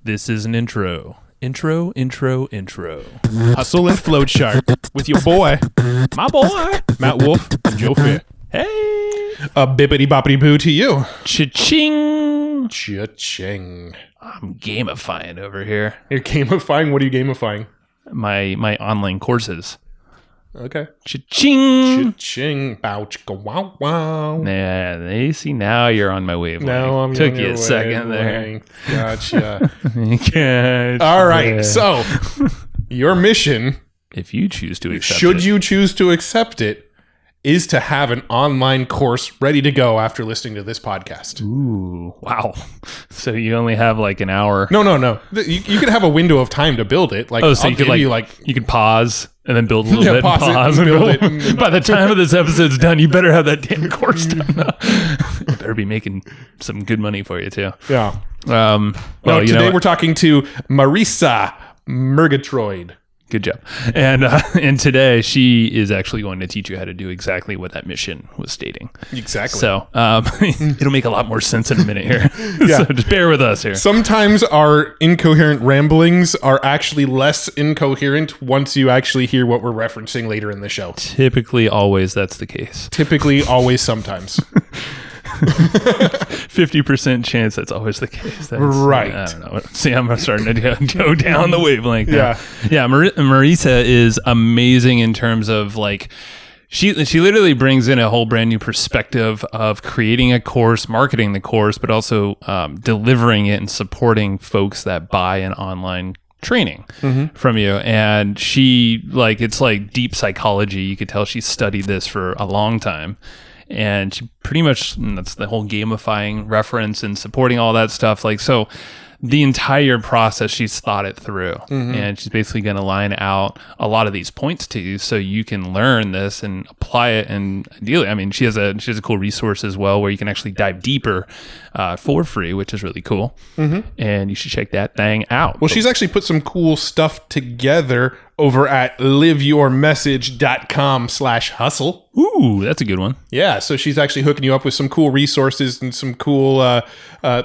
This is an intro. Intro. Hustle and Float Chart with your boy, My boy. Matt Wolf and Joe Fier. Hey. A bippity boppity boo to you. Cha-ching. Cha-ching. I'm gamifying over here. You're gamifying? What are you gamifying? My online courses. Okay. Cha-ching. Cha-ching. Bow chicka wow wow. Yeah, they see now you're on my wavelength. Now I'm Took on you your a second there. Gotcha. Gotcha. All right. So, your mission, If you choose to accept should it. you choose to accept it, is to have an online course ready to go after listening to this podcast. Ooh, wow. So you only have like an hour. No. You can have a window of time to build it. Like, Oh, so I'll you could give you could pause and then build a little Yeah, bit, pause it pause and and build build it. By the time of this episode's done, you better have that damn course done. You better be making some good money for you too. Yeah. Well, Today we're talking to Marisa Murgatroyd. good job. And today she is actually going to teach you how to do exactly what that mission was stating. Exactly. So it'll make a lot more sense in a minute here. Yeah. So just bear with us here. Sometimes our incoherent ramblings are actually less incoherent once you actually hear what we're referencing later in the show. Typically, always that's the case. Typically, always, sometimes. 50% chance that's always the case. Right. I don't know. See, I'm starting to go down the wavelength now. Yeah. Yeah. Marisa is amazing in terms of like, she literally brings in a whole brand new perspective of creating a course, marketing the course, but also delivering it and supporting folks that buy an online training from you. And she it's like deep psychology. You could tell she studied this for a long time. And she pretty much, that's the whole gamifying reference and supporting all that stuff. Like, so the entire process, she's thought it through, and she's basically going to line out a lot of these points to you so you can learn this and apply it. And ideally, I mean, she has a cool resource as well where you can actually dive deeper for free, which is really cool. And you should check that thing out. Well, she's actually put some cool stuff together over at liveyourmessage.com/hustle. Ooh, that's a good one. Yeah, so she's actually hooking you up with some cool resources and some cool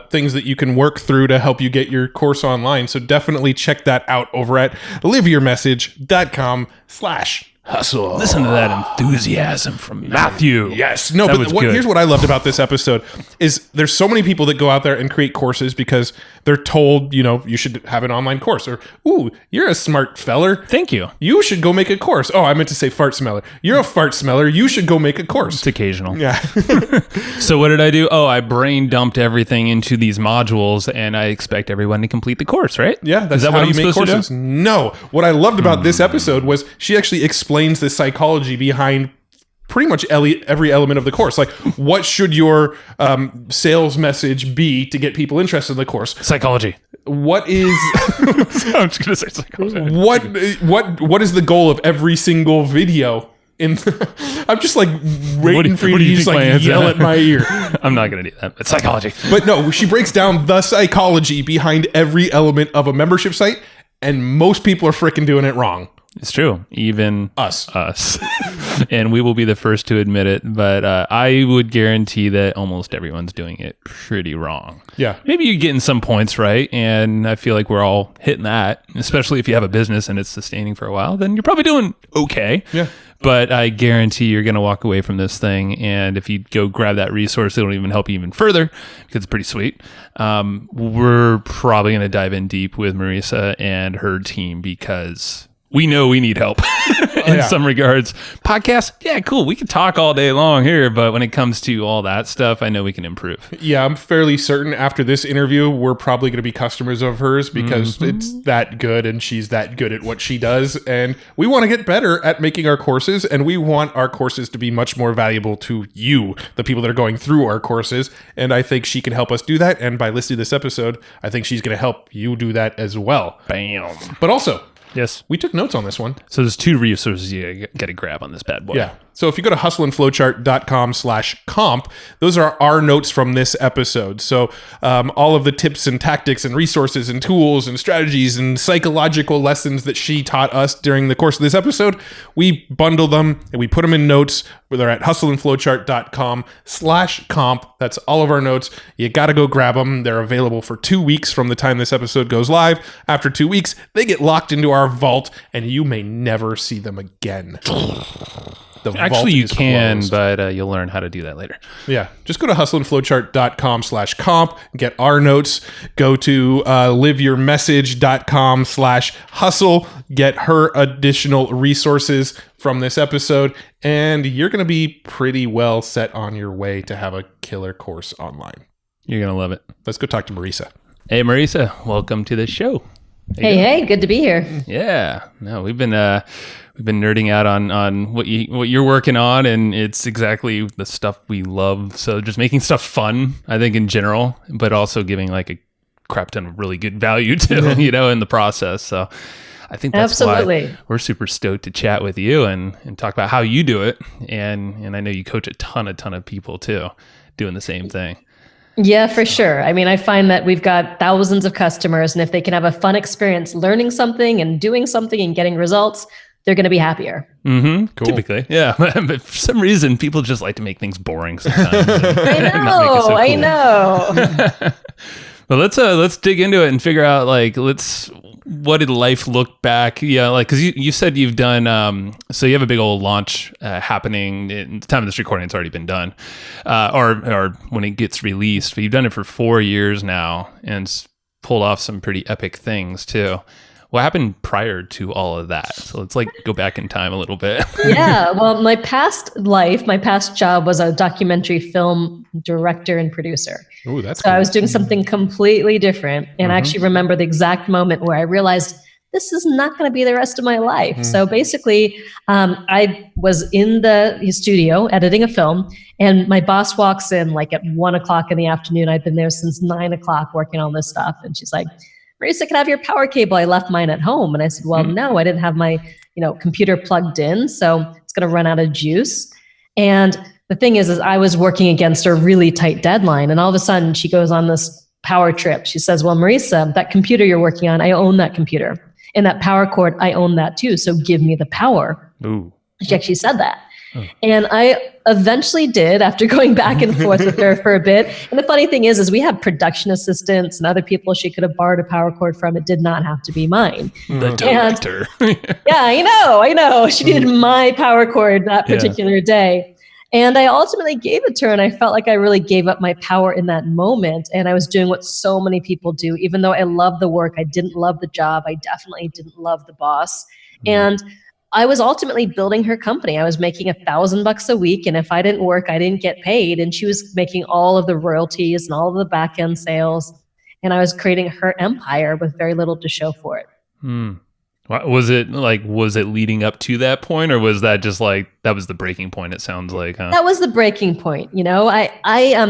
things that you can work through to help you get your course online. So definitely check that out over at liveyourmessage.com/hustle. Listen to that enthusiasm from Matthew. Yes. No, That but was good. here's what I loved about this episode is there's so many people that go out there and create courses because they're told, you should have an online course, or, ooh, you're a smart feller. Thank you. You should go make a course. Oh, I meant to say fart smeller. You're a fart smeller. You should go make a course. It's occasional. Yeah. So what did I do? Oh, I brain dumped everything into these modules, and I expect everyone to complete the course, right? Yeah, that's Is that how what I'm you make supposed courses. to do? No. What I loved about this episode was she actually explains the psychology behind pretty much every element of the course. Like, what should your sales message be to get people interested in the course? Psychology. What is I'm just gonna say psychology. what is the goal of every single video? I'm just like waiting for you to just like yell at my ear. I'm not gonna do that. It's psychology. But no, she breaks down the psychology behind every element of a membership site, and most people are freaking doing it wrong. It's true. Even Us. And we will be the first to admit it, but I would guarantee that almost everyone's doing it pretty wrong. Yeah. Maybe you're getting some points right, and I feel like we're all hitting that, especially if you have a business and it's sustaining for a while, then you're probably doing okay. Yeah. But I guarantee you're going to walk away from this thing, and if you go grab that resource, it'll even help you even further because it's pretty sweet. We're probably going to dive in deep with Marisa and her team because we know we need help in some regards. Podcasts, yeah, cool. We can talk all day long here, but when it comes to all that stuff, I know we can improve. Yeah, I'm fairly certain after this interview, we're probably going to be customers of hers because it's that good and she's that good at what she does. And we want to get better at making our courses, and we want our courses to be much more valuable to you, the people that are going through our courses. And I think she can help us do that. And by listening to this episode, I think she's going to help you do that as well. Bam. But also, Yes. we took notes on this one. So there's two resources you got to grab on this bad boy. Yeah. So if you go to hustleandflowchart.com/comp, those are our notes from this episode. So all of the tips and tactics and resources and tools and strategies and psychological lessons that she taught us during the course of this episode, we bundle them and we put them in notes. They're at hustleandflowchart.com/comp. That's all of our notes. You got to go grab them. They're available for 2 weeks from the time this episode goes live. After 2 weeks, they get locked into our vault and you may never see them again. Actually, you can, closed. but you'll learn how to do that later. Yeah. Just go to hustleandflowchart.com/comp, get our notes, go to liveyourmessage.com/hustle, get her additional resources from this episode, and you're going to be pretty well set on your way to have a killer course online. You're going to love it. Let's go talk to Marisa. Hey, Marisa, welcome to the show. Hey, good to be here. Yeah. No, we've been nerding out on what you're working on, and it's exactly the stuff we love. So just making stuff fun, I think, in general, but also giving like a crap ton of really good value too, in the process. So I think that's why we're super stoked to chat with you and talk about how you do it. And I know you coach a ton of people too, doing the same thing. Yeah, for sure. I mean, I find that we've got thousands of customers, and if they can have a fun experience learning something and doing something and getting results, they're going to be happier. Mm-hmm. Cool. Typically, yeah. But for some reason, people just like to make things boring sometimes. I know. But let's dig into it and figure out what did life look back? Yeah, because you said you've done so you have a big old launch happening. At the time of this recording, it's already been done, or when it gets released. But you've done it for 4 years now and pulled off some pretty epic things too. What happened prior to all of that? So let's go back in time a little bit. Yeah, well, my past job was a documentary film director and producer. Oh, that's so cool. I was doing something completely different. And I actually remember the exact moment where I realized this is not going to be the rest of my life. Mm-hmm. So basically, I was in the studio editing a film, and my boss walks in at 1:00 in the afternoon. I'd been there since 9:00 working on this stuff. And she's like, Marisa, can I have your power cable? I left mine at home. And I said, well, no, I didn't have my, computer plugged in. So it's going to run out of juice. And the thing is I was working against a really tight deadline. And all of a sudden she goes on this power trip. She says, well, Marisa, that computer you're working on, I own that computer. And that power cord, I own that too. So give me the power. Ooh. She actually said that. Oh. And I eventually did, after going back and forth with her for a bit. And the funny thing is we have production assistants and other people she could have borrowed a power cord from. It did not have to be mine. The director. Yeah, I know. She needed my power cord that particular day. And I ultimately gave it to her, and I felt like I really gave up my power in that moment. And I was doing what so many people do. Even though I love the work, I didn't love the job. I definitely didn't love the boss. And I was ultimately building her company. I was making $1,000 a week, and if I didn't work, I didn't get paid. And she was making all of the royalties and all of the back end sales. And I was creating her empire with very little to show for it. Was it leading up to that point, or was that just that was the breaking point? It sounds like, huh? That was the breaking point. I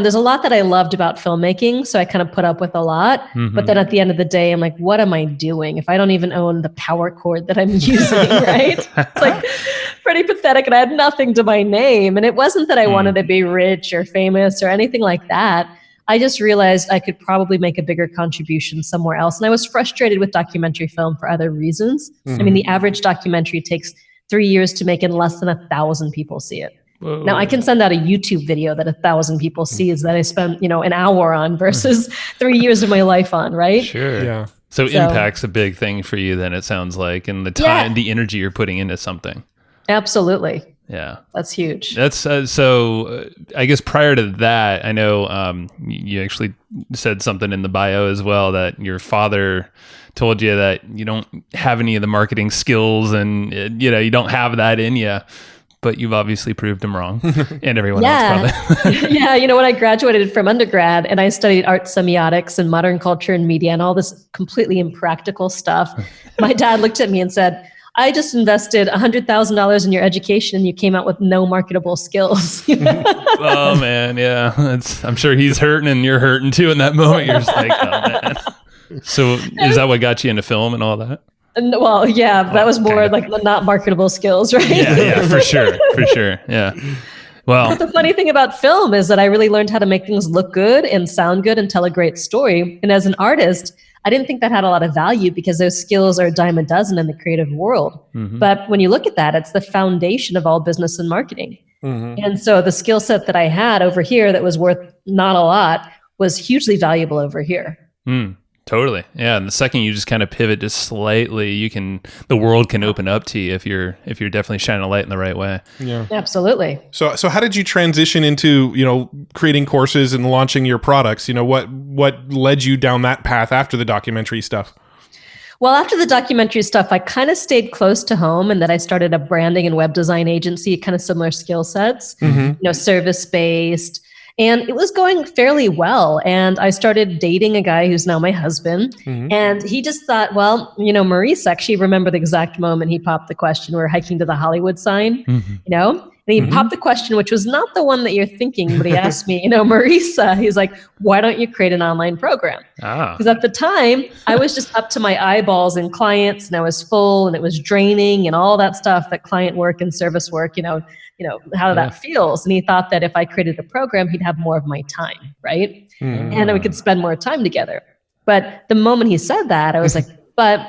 there's a lot that I loved about filmmaking, so I kind of put up with a lot. Mm-hmm. But then at the end of the day, I'm like, what am I doing if I don't even own the power cord that I'm using? Right? It's pretty pathetic, and I had nothing to my name. And it wasn't that I wanted to be rich or famous or anything like that. I just realized I could probably make a bigger contribution somewhere else. And I was frustrated with documentary film for other reasons. Mm-hmm. I mean, the average documentary takes 3 years to make, and less than 1,000 people see it. Whoa. Now, I can send out a YouTube video that 1,000 people sees that I spent, an hour on versus 3 years of my life on, right? Sure. Yeah. So impact's a big thing for you then, it sounds like, and the time, the energy you're putting into something. Absolutely. Yeah, that's huge. That's so. I guess prior to that, I know you actually said something in the bio as well that your father told you that you don't have any of the marketing skills, and you don't have that in you. But you've obviously proved him wrong, and everyone else probably. Yeah, when I graduated from undergrad and I studied art semiotics and modern culture and media and all this completely impractical stuff, my dad looked at me and said, I just invested $100,000 in your education and you came out with no marketable skills. Oh man, yeah. I'm sure he's hurting and you're hurting too in that moment. You're just like, oh man. So is that what got you into film and all that? Well, yeah, that was more kind of. like the not marketable skills, right? Yeah, for sure. Yeah. Well, The funny thing about film is that I really learned how to make things look good and sound good and tell a great story. And as an artist, I didn't think that had a lot of value because those skills are a dime a dozen in the creative world. But when you look at that, it's the foundation of all business and marketing. And so the skill set that I had over here that was worth not a lot was hugely valuable over here. Totally. Yeah. And the second you just kind of pivot just slightly, the world can open up to you if you're definitely shining a light in the right way. Yeah. Absolutely. So how did you transition into, creating courses and launching your products? What led you down that path after the documentary stuff? Well, after the documentary stuff, I kind of stayed close to home, and then I started a branding and web design agency, kind of similar skill sets, service-based. And it was going fairly well. And I started dating a guy who's now my husband. And he just thought, well, Marisa, actually remember the exact moment he popped the question. We were hiking to the Hollywood sign, and he popped the question, which was not the one that you're thinking, but he asked me, Marisa, he's like, why don't you create an online program? Because at the time I was just up to my eyeballs in clients, and I was full, and it was draining and all that stuff, that client work and service work, how that feels. And he thought that if I created a program, he'd have more of my time, right? And we could spend more time together. But the moment he said that, I was like, but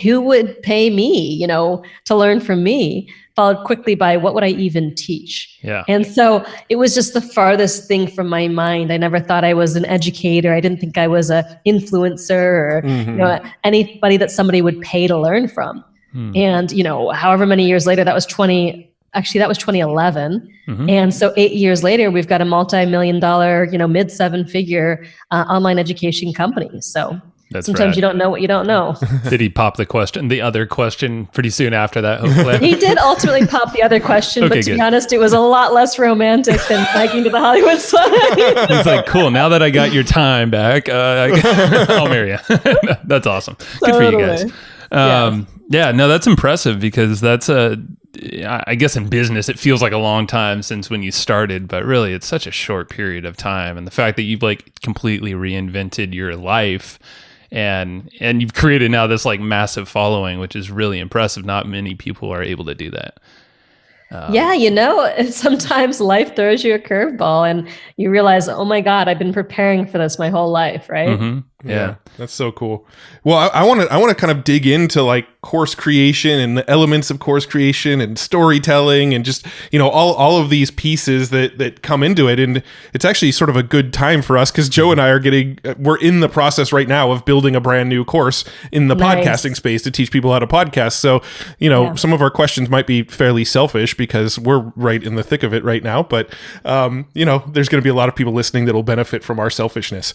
who would pay me, to learn from me? Followed quickly by, what would I even teach? Yeah. And so it was just the farthest thing from my mind. I never thought I was an educator. I didn't think I was an influencer or anybody that somebody would pay to learn from. And however many years later, that was 2011. And so 8 years later, we've got a multi-million-dollar, mid seven-figure online education company. So that's sometimes rad. you don't know what you don't know. Did he pop the other question pretty soon after that, hopefully? He did ultimately pop the other question, Okay, but to good. be honest, it was a lot less romantic than hiking to the Hollywood sign. He's like, cool, now that I got your time back, I'll marry you. That's awesome. Good for you guys. Yeah, no, that's impressive, because that's I guess in business, it feels like a long time since when you started, but really it's such a short period of time. And the fact that you've completely reinvented your life and you've created now this massive following, which is really impressive. Not many people are able to do that. Sometimes life throws you a curveball and you realize, oh my God, I've been preparing for this my whole life, right? Yeah, that's so cool. Well, I want to kind of dig into course creation and the elements of course creation and storytelling and just all of these pieces that come into it. And it's actually sort of a good time for us because Joe and I we're in the process right now of building a brand new course in the podcasting space to teach people how to podcast. So some of our questions might be fairly selfish because we're right in the thick of it right now. But there's going to be a lot of people listening that'll benefit from our selfishness.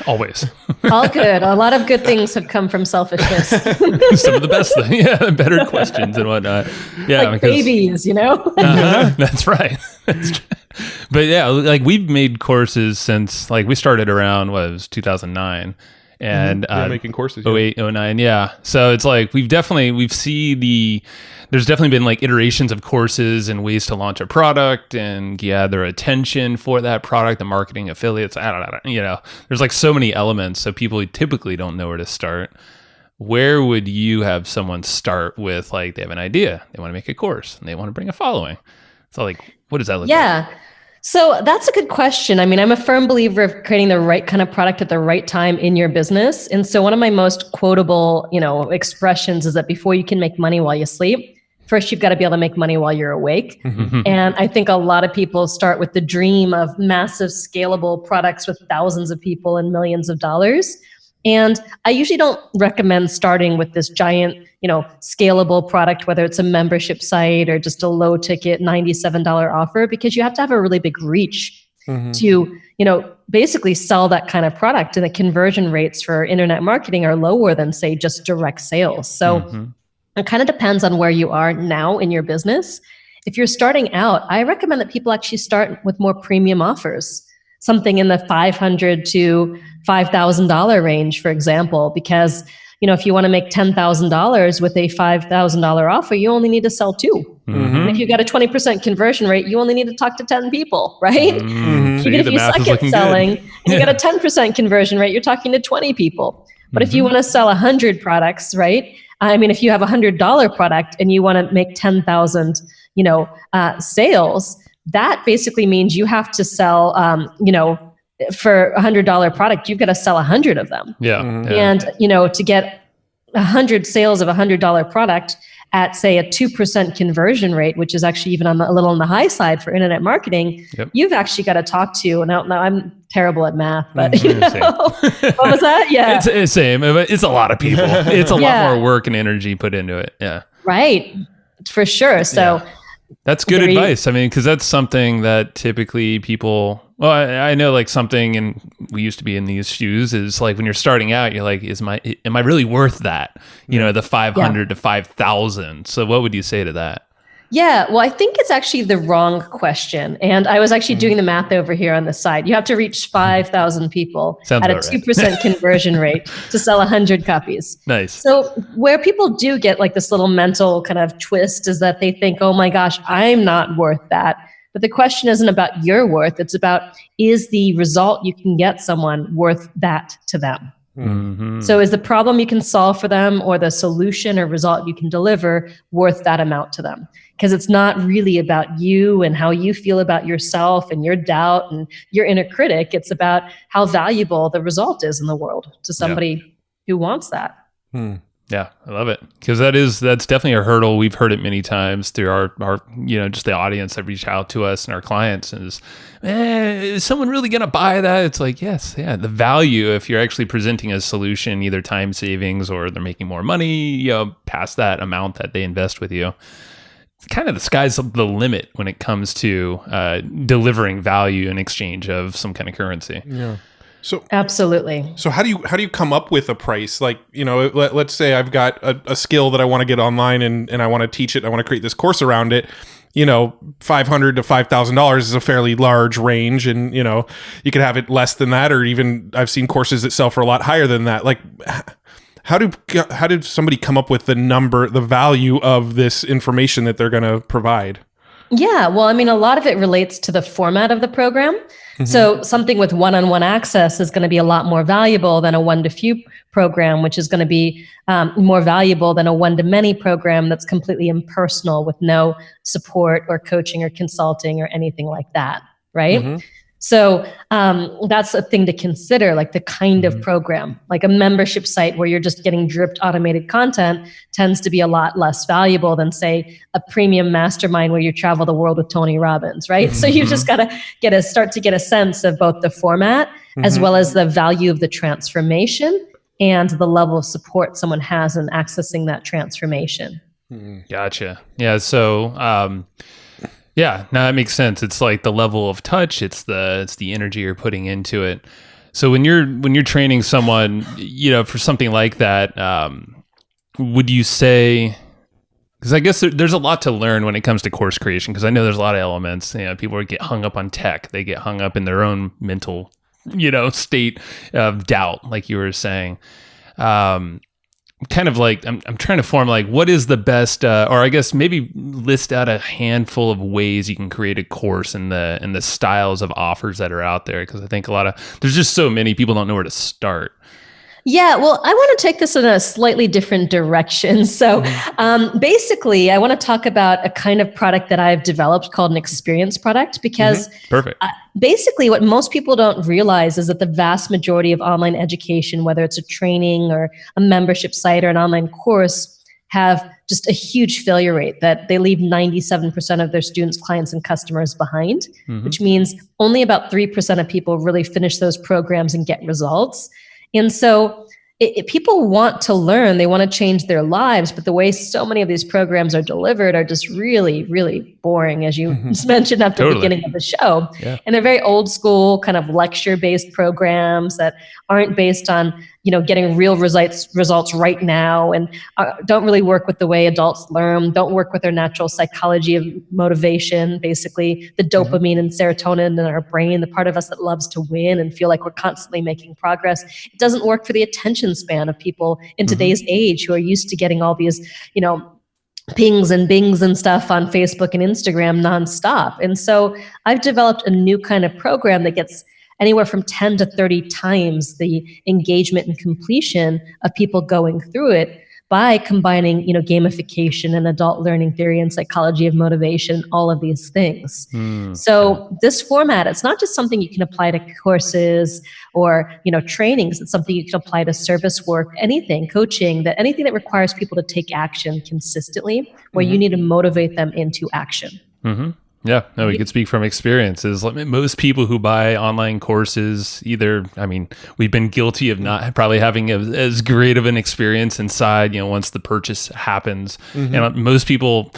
Always. All good. A lot of good things have come from selfishness. Some of the best things. Yeah, better questions and whatnot. Yeah, like babies, That's right. But yeah, we've made courses since we started around, what, it was 2009. And making courses. 08, 09. Yeah. So it's there's definitely been iterations of courses and ways to launch a product and gather attention for that product, the marketing, affiliates. I don't know. There's so many elements. So people typically don't know where to start. Where would you have someone start with? They have an idea, they want to make a course, and they want to bring a following. So what does that look like? Yeah. So that's a good question. I mean, I'm a firm believer of creating the right kind of product at the right time in your business. And so one of my most quotable, expressions is that before you can make money while you sleep, first you've got to be able to make money while you're awake. And I think a lot of people start with the dream of massive scalable products with thousands of people and millions of dollars. And I usually don't recommend starting with this giant, scalable product, whether it's a membership site or just a low ticket $97 offer, because you have to have a really big reach to, basically sell that kind of product. And the conversion rates for internet marketing are lower than, say, just direct sales. So it kind of depends on where you are now in your business. If you're starting out, I recommend that people actually start with more premium offers, something in the $500 to $5,000 range, for example, because if you want to make $10,000 with a $5,000 offer, you only need to sell 2. And if you've got a 20% conversion rate, you only need to talk to 10 people, right? Even if you suck at selling and you got a 10% conversion rate, you're talking to 20 people. But if you want to sell 100 products, right? I mean, if you have $100 product and you want to make 10,000, sales, that basically means you have to sell, for $100 product, you've got to sell 100 of them. Yeah. And, to get 100 sales of $100 product at, say, a 2% conversion rate, which is actually even a little on the high side for internet marketing, you've actually got to talk to, now I'm terrible at math, but what was that? Yeah. It's the same. It's a lot of people. It's a lot more work and energy put into it. Yeah. Right. For sure. So that's good advice. I mean, because that's something that typically people, well, I know like something, and we used to be in these shoes, is like when you're starting out, you're like, am I really worth that? The 500 to 5,000. So what would you say to that? Yeah, well, I think it's actually the wrong question. And I was actually doing the math over here on the side. You have to reach 5,000 people at a 2% conversion rate to sell 100 copies. Nice. So where people do get like this little mental kind of twist is that they think, oh my gosh, I'm not worth that. But the question isn't about your worth. It's about, is the result you can get someone worth that to them? Mm-hmm. So is the problem you can solve for them, or the solution or result you can deliver, worth that amount to them? Because it's not really about you and how you feel about yourself and your doubt and your inner critic. It's about how valuable the result is in the world to somebody who wants that. Yeah, I love it, because that's definitely a hurdle. We've heard it many times through our just the audience that reach out to us and our clients is someone really going to buy that? It's like, yes, yeah. The value, if you're actually presenting a solution, either time savings or they're making more money, past that amount that they invest with you, kind of the sky's the limit when it comes to delivering value in exchange of some kind of currency. Yeah. So absolutely. So how do you come up with a price? Like, let's say I've got a skill that I want to get online and I want to teach it. I want to create this course around it. $500 to $5,000 is a fairly large range, and you could have it less than that, or even I've seen courses that sell for a lot higher than that. Like, how did somebody come up with the value of this information that they're going to provide? Yeah, well, I mean, a lot of it relates to the format of the program. Mm-hmm. So something with one-on-one access is going to be a lot more valuable than a one-to-few program, which is going to be more valuable than a one-to-many program that's completely impersonal with no support or coaching or consulting or anything like that, right? Mm-hmm. So that's a thing to consider, like the kind of program. Like a membership site where you're just getting dripped automated content tends to be a lot less valuable than, say, a premium mastermind where you travel the world with Tony Robbins, right? So you just got to start to get a sense of both the format as well as the value of the transformation and the level of support someone has in accessing that transformation. Gotcha. Yeah. So, yeah, no, that makes sense. It's like the level of touch. It's the energy you're putting into it. So when you're training someone, for something like that, would you say? Because I guess there's a lot to learn when it comes to course creation. Because I know there's a lot of elements. People get hung up on tech. They get hung up in their own mental, state of doubt, like you were saying. Kind of like I'm trying to form like what is the best, or I guess maybe list out a handful of ways you can create a course and the styles of offers that are out there, because I think there's just so many people don't know where to start. Yeah, well, I want to take this in a slightly different direction. So basically, I want to talk about a kind of product that I've developed called an experience product, because Perfect. Basically what most people don't realize is that the vast majority of online education, whether it's a training or a membership site or an online course, have just a huge failure rate, that they leave 97% of their students, clients, and customers behind, which means only about 3% of people really finish those programs and get results. And so people want to learn, they want to change their lives, but the way so many of these programs are delivered are just really, really boring, as you mentioned at the beginning of the show. Yeah. And they're very old school, kind of lecture-based programs that aren't based on, getting real results right now, and don't really work with the way adults learn, don't work with their natural psychology of motivation, basically the dopamine and serotonin in our brain, the part of us that loves to win and feel like we're constantly making progress. It doesn't work for the attention span of people in today's age who are used to getting all these, pings and bings and stuff on Facebook and Instagram nonstop. And so I've developed a new kind of program that gets anywhere from 10 to 30 times the engagement and completion of people going through it by combining, gamification and adult learning theory and psychology of motivation, all of these things. So this format, it's not just something you can apply to courses or, trainings. It's something you can apply to service work, anything, coaching, anything that requires people to take action consistently, where you need to motivate them into action. Yeah, no, we could speak from experiences. Most people who buy online courses, we've been guilty of not probably having as great of an experience inside, once the purchase happens. And most people,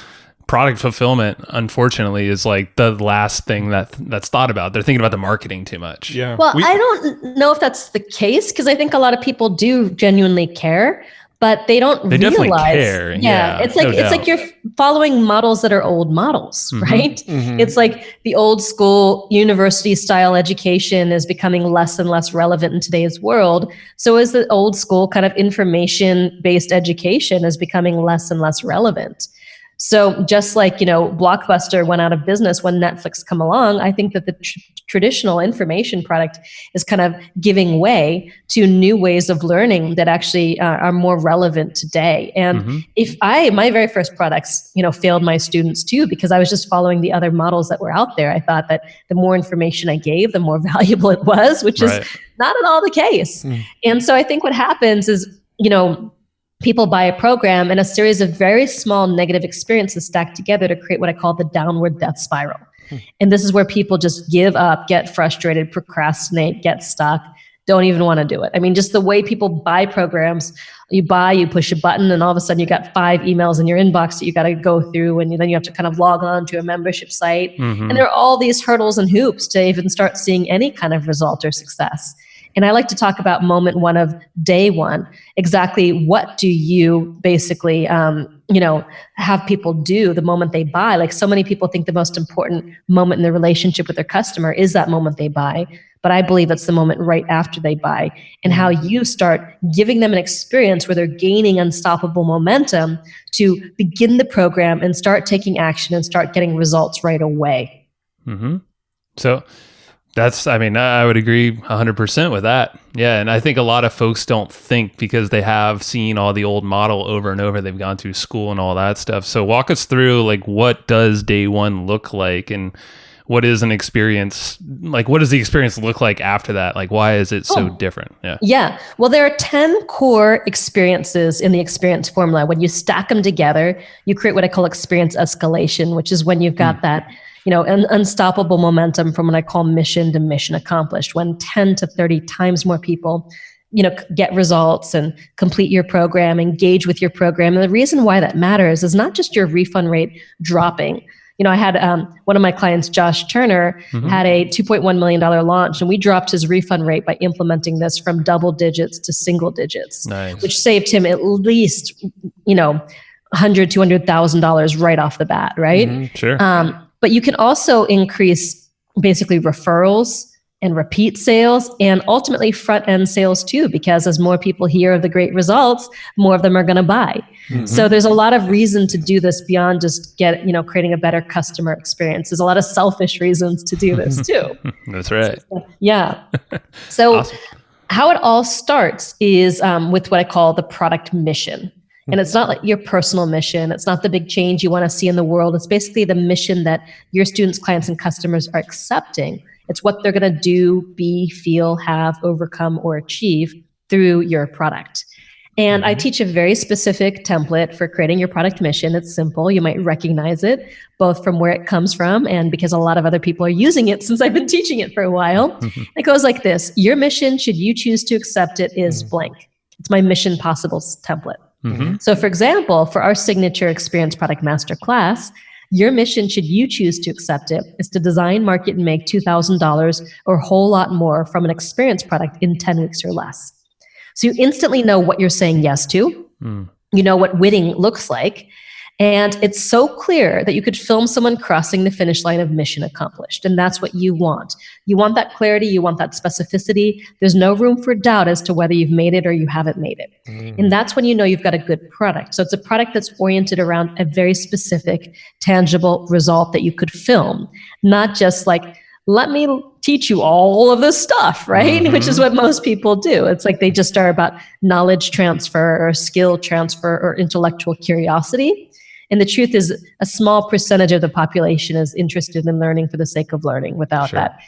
product fulfillment, unfortunately, is like the last thing that's thought about. They're thinking about the marketing too much. Yeah. Well, I don't know if that's the case, because I think a lot of people do genuinely care, but they don't realize. Definitely care. Yeah, it's like you're following models that are old models, right? It's like the old school university style education is becoming less and less relevant in today's world. So is the old school kind of information based education is becoming less and less relevant. So just like, Blockbuster went out of business when Netflix come along, I think that the traditional information product is kind of giving way to new ways of learning that actually are more relevant today. And my very first products, failed my students too, because I was just following the other models that were out there. I thought that the more information I gave, the more valuable it was, which is not at all the case. And so I think what happens is, people buy a program and a series of very small negative experiences stacked together to create what I call the downward death spiral. And this is where people just give up, get frustrated, procrastinate, get stuck, don't even want to do it. I mean, just the way people buy programs, you push a button, and all of a sudden you got 5 emails in your inbox that you got to go through, and then you have to kind of log on to a membership site. And there are all these hurdles and hoops to even start seeing any kind of result or success. And I like to talk about moment one of day one. Exactly what do you basically, have people do the moment they buy? Like, so many people think the most important moment in the relationship with their customer is that moment they buy. But I believe it's the moment right after they buy, and how you start giving them an experience where they're gaining unstoppable momentum to begin the program and start taking action and start getting results right away. So I would agree 100% with that. Yeah. And I think a lot of folks don't think, because they have seen all the old model over and over. They've gone through school and all that stuff. So walk us through, like, what does day one look like, and what is an experience? Like, what does the experience look like after that? Like, why is it so different? Yeah. Well, there are 10 core experiences in the experience formula. When you stack them together, you create what I call experience escalation, which is when you've got that an unstoppable momentum from what I call mission to mission accomplished, when 10 to 30 times more people, get results and complete your program, engage with your program. And the reason why that matters is not just your refund rate dropping. I had one of my clients, Josh Turner, had a $2.1 million launch, and we dropped his refund rate by implementing this from double digits to single digits, which saved him at least, $100,000, $200,000 right off the bat, right? Sure. But you can also increase basically referrals and repeat sales, and ultimately front end sales too, because as more people hear of the great results, more of them are going to buy. So there's a lot of reason to do this beyond just creating a better customer experience. There's a lot of selfish reasons to do this too. That's right. Yeah. So awesome. How it all starts is with what I call the product mission. And it's not like your personal mission. It's not the big change you want to see in the world. It's basically the mission that your students, clients, and customers are accepting. It's what they're going to do, be, feel, have, overcome, or achieve through your product. And I teach a very specific template for creating your product mission. It's simple. You might recognize it, both from where it comes from and because a lot of other people are using it since I've been teaching it for a while. It goes like this. Your mission, should you choose to accept it, is blank. It's my Mission Possibles template. So for example, for our signature Experience Product Masterclass, your mission, should you choose to accept it, is to design, market, and make $2,000 or a whole lot more from an experience product in 10 weeks or less. So you instantly know what you're saying yes to. You know what winning looks like. And it's so clear that you could film someone crossing the finish line of mission accomplished. And that's what you want. You want that clarity. You want that specificity. There's no room for doubt as to whether you've made it or you haven't made it. And that's when you know you've got a good product. So it's a product that's oriented around a very specific, tangible result that you could film, not just like let me teach you all of this stuff, right? Which is what most people do. It's like they just are about knowledge transfer or skill transfer or intellectual curiosity. And the truth is, a small percentage of the population is interested in learning for the sake of learning without that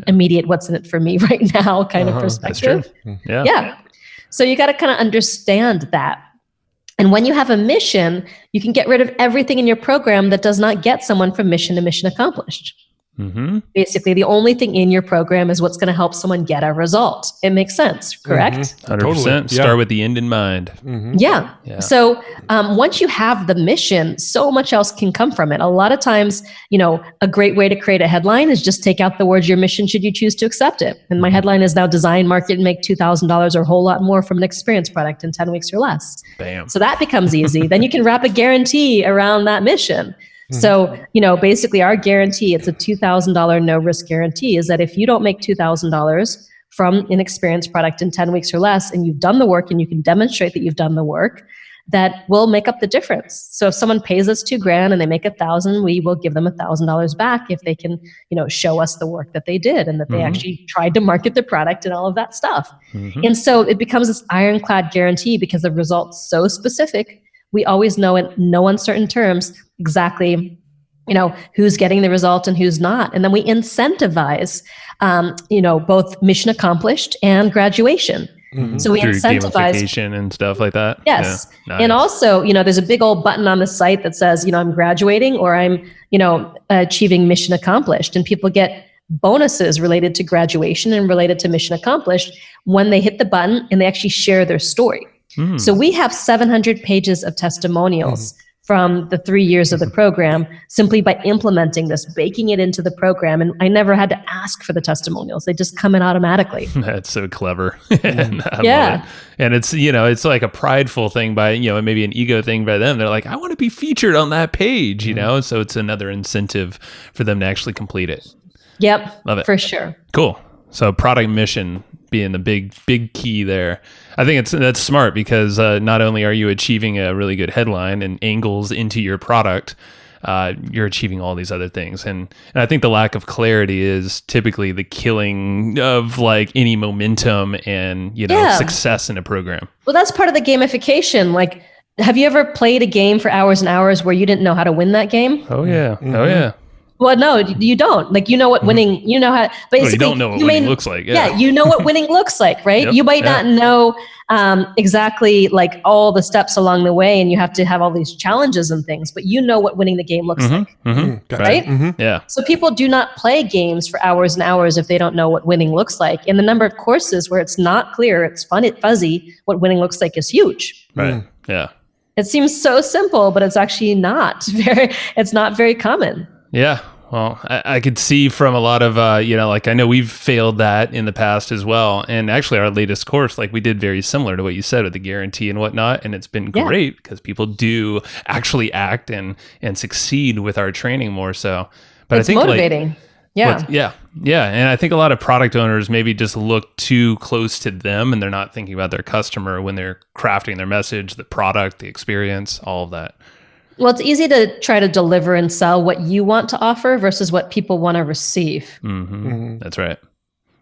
immediate what's in it for me right now kind of perspective. That's true. Yeah. So you got to kind of understand that. And when you have a mission, you can get rid of everything in your program that does not get someone from mission to mission accomplished. Basically, the only thing in your program is what's going to help someone get a result. It makes sense, correct? 100%. Totally. Start with the end in mind. Yeah. So once you have the mission, so much else can come from it. A lot of times, a great way to create a headline is just take out the words "your mission" should you choose to accept it. And my headline is now design, market, and make $2,000 or a whole lot more from an experience product in 10 weeks or less. Bam. So that becomes easy. Then you can wrap a guarantee around that mission. So, basically our guarantee, it's a $2,000 no risk guarantee, is that if you don't make $2,000 from an experienced product in 10 weeks or less, and you've done the work and you can demonstrate that you've done the work, that will make up the difference. So if someone pays us $2,000 and they make $1,000, we will give them $1,000 back if they can, show us the work that they did and that they actually tried to market the product and all of that stuff. And so it becomes this ironclad guarantee because the result's so specific. We always know in no uncertain terms exactly, who's getting the result and who's not. And then we incentivize, both mission accomplished and graduation. So we Through incentivize gamification and stuff like that. Yes. Yeah. Nice. And also, there's a big old button on the site that says, I'm graduating or I'm, achieving mission accomplished. And people get bonuses related to graduation and related to mission accomplished when they hit the button and they actually share their story. So we have 700 pages of testimonials from the 3 years of the program simply by implementing this, baking it into the program. And I never had to ask for the testimonials. They just come in automatically. That's so clever. And I love it. And it's, it's like a prideful thing by, maybe an ego thing by them. They're like, I want to be featured on that page, So it's another incentive for them to actually complete it. Yep. Love it. For sure. Cool. So product mission being the big key there. I think that's smart because not only are you achieving a really good headline and angles into your product, you're achieving all these other things. And I think the lack of clarity is typically the killing of like any momentum and, success in a program. Well, that's part of the gamification. Like, have you ever played a game for hours and hours where you didn't know how to win that game? Oh, yeah. Oh, yeah. Well, no, you don't. Like, what winning, how, basically. You don't know what winning looks like. Yeah, you know what winning looks like, right? Yep, you might not know exactly like all the steps along the way, and you have to have all these challenges and things, but you know what winning the game looks like, right? Yeah. So people do not play games for hours and hours if they don't know what winning looks like. And the number of courses where it's not clear, it's fuzzy, what winning looks like is huge. Right. Yeah. It seems so simple, but it's actually not very common. Yeah. Well, I could see from a lot of, I know we've failed that in the past as well. And actually our latest course, we did very similar to what you said with the guarantee and whatnot. And it's been great because people do actually act and succeed with our training more so. But It's I think motivating. Yeah. And I think a lot of product owners maybe just look too close to them and they're not thinking about their customer when they're crafting their message, the product, the experience, all of that. Well, it's easy to try to deliver and sell what you want to offer versus what people want to receive. That's right.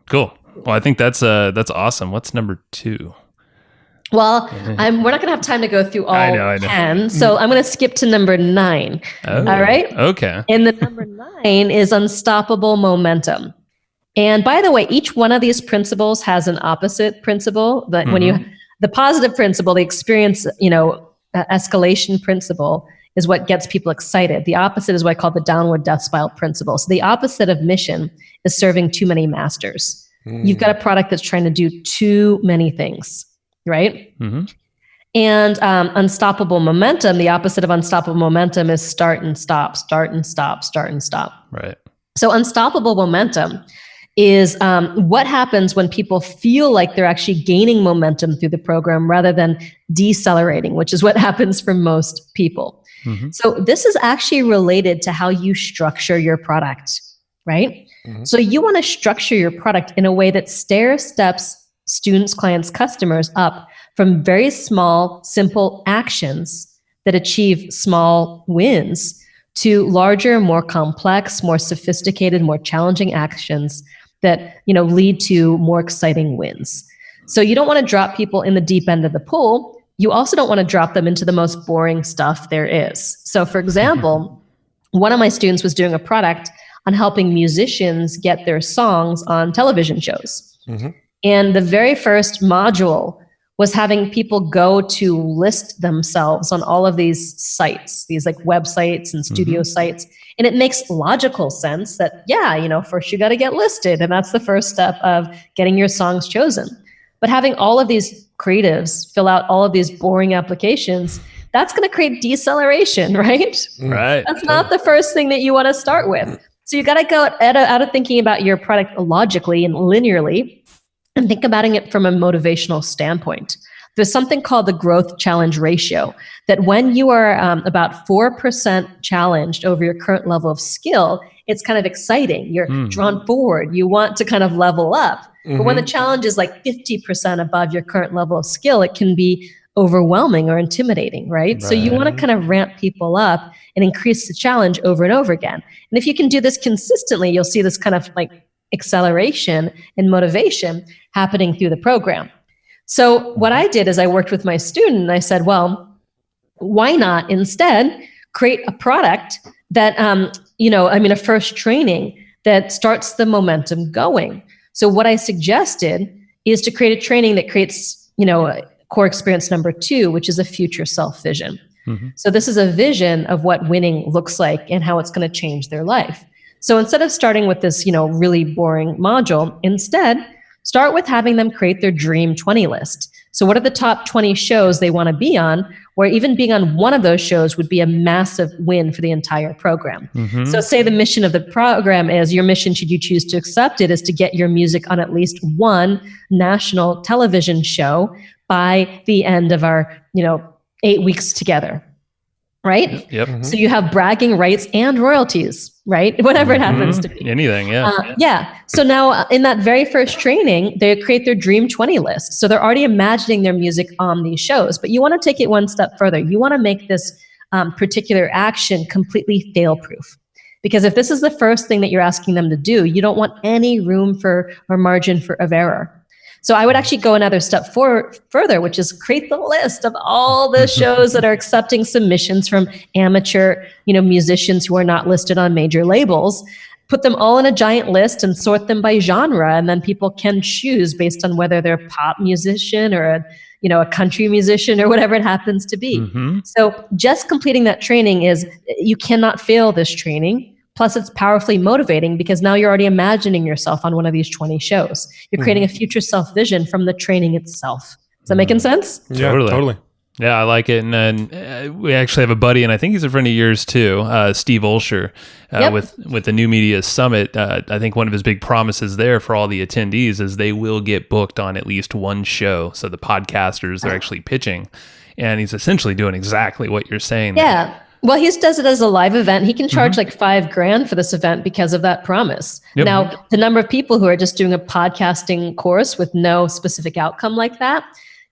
Cool. Well, I think that's awesome. What's number 2? Well, we're not going to have time to go through all I know. 10, so I'm going to skip to number 9. Oh, all right? Okay. And the number 9 is unstoppable momentum. And by the way, each one of these principles has an opposite principle. But when the positive principle, the experience, escalation principle, is what gets people excited. The opposite is what I call the downward death spiral principle. So the opposite of mission is serving too many masters. You've got a product that's trying to do too many things, right? And unstoppable momentum, the opposite of unstoppable momentum is start and stop, start and stop, start and stop. Right. So unstoppable momentum is what happens when people feel like they're actually gaining momentum through the program rather than decelerating, which is what happens for most people. So this is actually related to how you structure your product, right? So you want to structure your product in a way that stair-steps students, clients, customers up from very small, simple actions that achieve small wins to larger, more complex, more sophisticated, more challenging actions that, lead to more exciting wins. So you don't want to drop people in the deep end of the pool. You also don't want to drop them into the most boring stuff there is. So for example, one of my students was doing a product on helping musicians get their songs on television shows. Mm-hmm. And the very first module was having people go to list themselves on all of these sites, these like websites and studio sites. And it makes logical sense that, first you got to get listed. And that's the first step of getting your songs chosen. But having all of these creatives fill out all of these boring applications, that's going to create deceleration, right? Right. That's not the first thing that you want to start with. So you got to go out of thinking about your product logically and linearly and think about it from a motivational standpoint. There's something called the growth challenge ratio, that when you are about 4% challenged over your current level of skill, it's kind of exciting. You're drawn forward. You want to kind of level up. But when the challenge is like 50% above your current level of skill, it can be overwhelming or intimidating, right? So you want to kind of ramp people up and increase the challenge over and over again. And if you can do this consistently, you'll see this kind of like acceleration and motivation happening through the program. So what I did is I worked with my student and I said, well, why not instead create a product that, a first training that starts the momentum going. So what I suggested is to create a training that creates, core experience number 2, which is a future self vision. Mm-hmm. So this is a vision of what winning looks like and how it's going to change their life. So instead of starting with this, really boring module, instead start with having them create their dream 20 list. So what are the top 20 shows they want to be on, where even being on one of those shows would be a massive win for the entire program. Mm-hmm. So say the mission of the program is, your mission, should you choose to accept it, is to get your music on at least one national television show by the end of our, 8 weeks together, right? Yep. Mm-hmm. So you have bragging rights and royalties, right? Whatever it happens to be. Anything, yeah. Yeah. So now in that very first training, they create their dream 20 list. So they're already imagining their music on these shows, but you want to take it one step further. You want to make this particular action completely fail-proof. Because if this is the first thing that you're asking them to do, you don't want any room for or margin of error. So I would actually go another step further, which is create the list of all the shows that are accepting submissions from amateur, musicians who are not listed on major labels. Put them all in a giant list and sort them by genre, and then people can choose based on whether they're a pop musician or a country musician or whatever it happens to be. Mm-hmm. So just completing that training you cannot fail this training. Plus, it's powerfully motivating because now you're already imagining yourself on one of these 20 shows. You're creating a future self-vision from the training itself. Is that making sense? Yeah, totally. Yeah, I like it. And then we actually have a buddy, and I think he's a friend of yours too, Steve Olsher, with the New Media Summit. I think one of his big promises there for all the attendees is they will get booked on at least one show. So the podcasters are actually pitching. And he's essentially doing exactly what you're saying. Yeah. There. Well, he does it as a live event. He can charge like $5,000 for this event because of that promise. Yep. Now, the number of people who are just doing a podcasting course with no specific outcome like that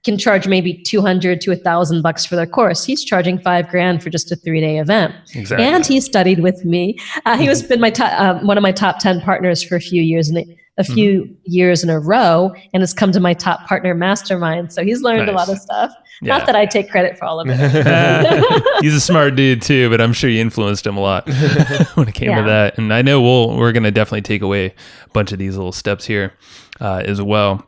can charge maybe $200 to $1,000 for their course. He's charging $5,000 for just a 3-day event. Exactly. And he studied with me. He was been one of my top 10 partners for a few years in a row, and has come to my top partner mastermind. So he's learned a lot of stuff. Yeah. Not that I take credit for all of it. He's a smart dude too, but I'm sure you influenced him a lot when it came to that. And I know we're going to definitely take away a bunch of these little steps here as well.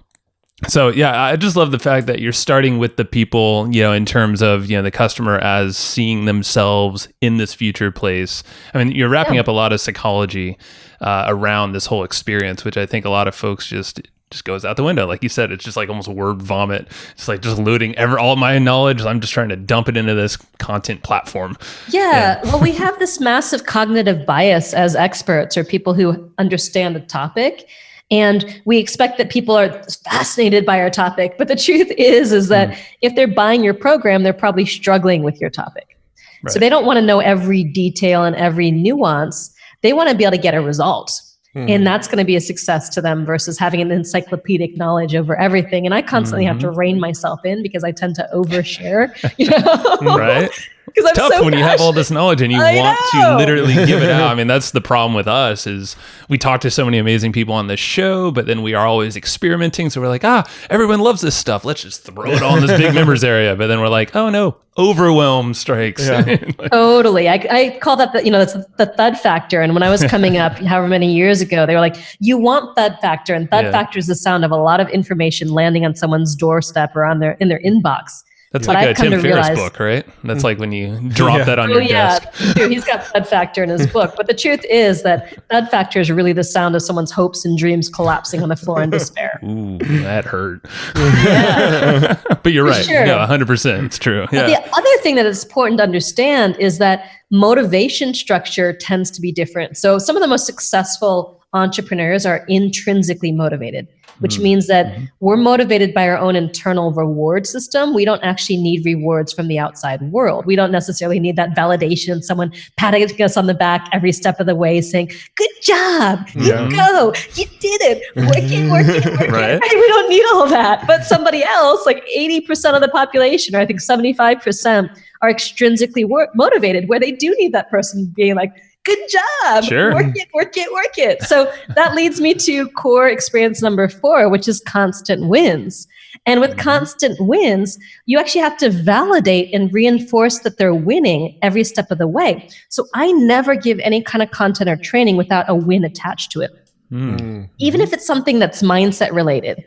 So yeah, I just love the fact that you're starting with the people, in terms of, the customer as seeing themselves in this future place. I mean, you're wrapping up a lot of psychology around this whole experience, which I think a lot of folks just goes out the window. Like you said, it's just like almost word vomit. It's like just looting all my knowledge. I'm just trying to dump it into this content platform. Yeah. Well, we have this massive cognitive bias as experts or people who understand the topic. And we expect that people are fascinated by our topic. But the truth is that if they're buying your program, they're probably struggling with your topic. Right. So they don't want to know every detail and every nuance. They want to be able to get a result. And that's going to be a success to them versus having an encyclopedic knowledge over everything. And I constantly have to rein myself in because I tend to overshare. Right. Because I'm tough so when you have all this knowledge and you I want know. to literally give it out. I mean, that's the problem with us is we talk to so many amazing people on this show, but then we are always experimenting. So we're like, everyone loves this stuff. Let's just throw it all in this big members area. But then we're like, oh no, overwhelm strikes. Yeah. Totally. I call that that's the thud factor. And when I was coming up, however many years ago, they were like, you want thud factor. And thud factor is the sound of a lot of information landing on someone's doorstep or in their inbox. That's But like a I've come Tim to Ferriss realize- book, right? That's like when you drop that on your desk. True. He's got thud factor in his book. But the truth is that thud factor is really the sound of someone's hopes and dreams collapsing on the floor in despair. Ooh, that hurt. Yeah. But you're right. Sure. No, 100%. It's true. But the other thing that is important to understand is that motivation structure tends to be different. So some of the most successful entrepreneurs are intrinsically motivated, which means that we're motivated by our own internal reward system. We don't actually need rewards from the outside world. We don't necessarily need that validation, someone patting us on the back every step of the way saying, good job, you go, you did it, work it. Right. We don't need all that. But somebody else, like 80% of the population, or I think 75%, are extrinsically motivated, where they do need that person being like, good job. Sure. Work it. So that leads me to core experience number 4, which is constant wins. And with constant wins, you actually have to validate and reinforce that they're winning every step of the way. So I never give any kind of content or training without a win attached to it. Even if it's something that's mindset related,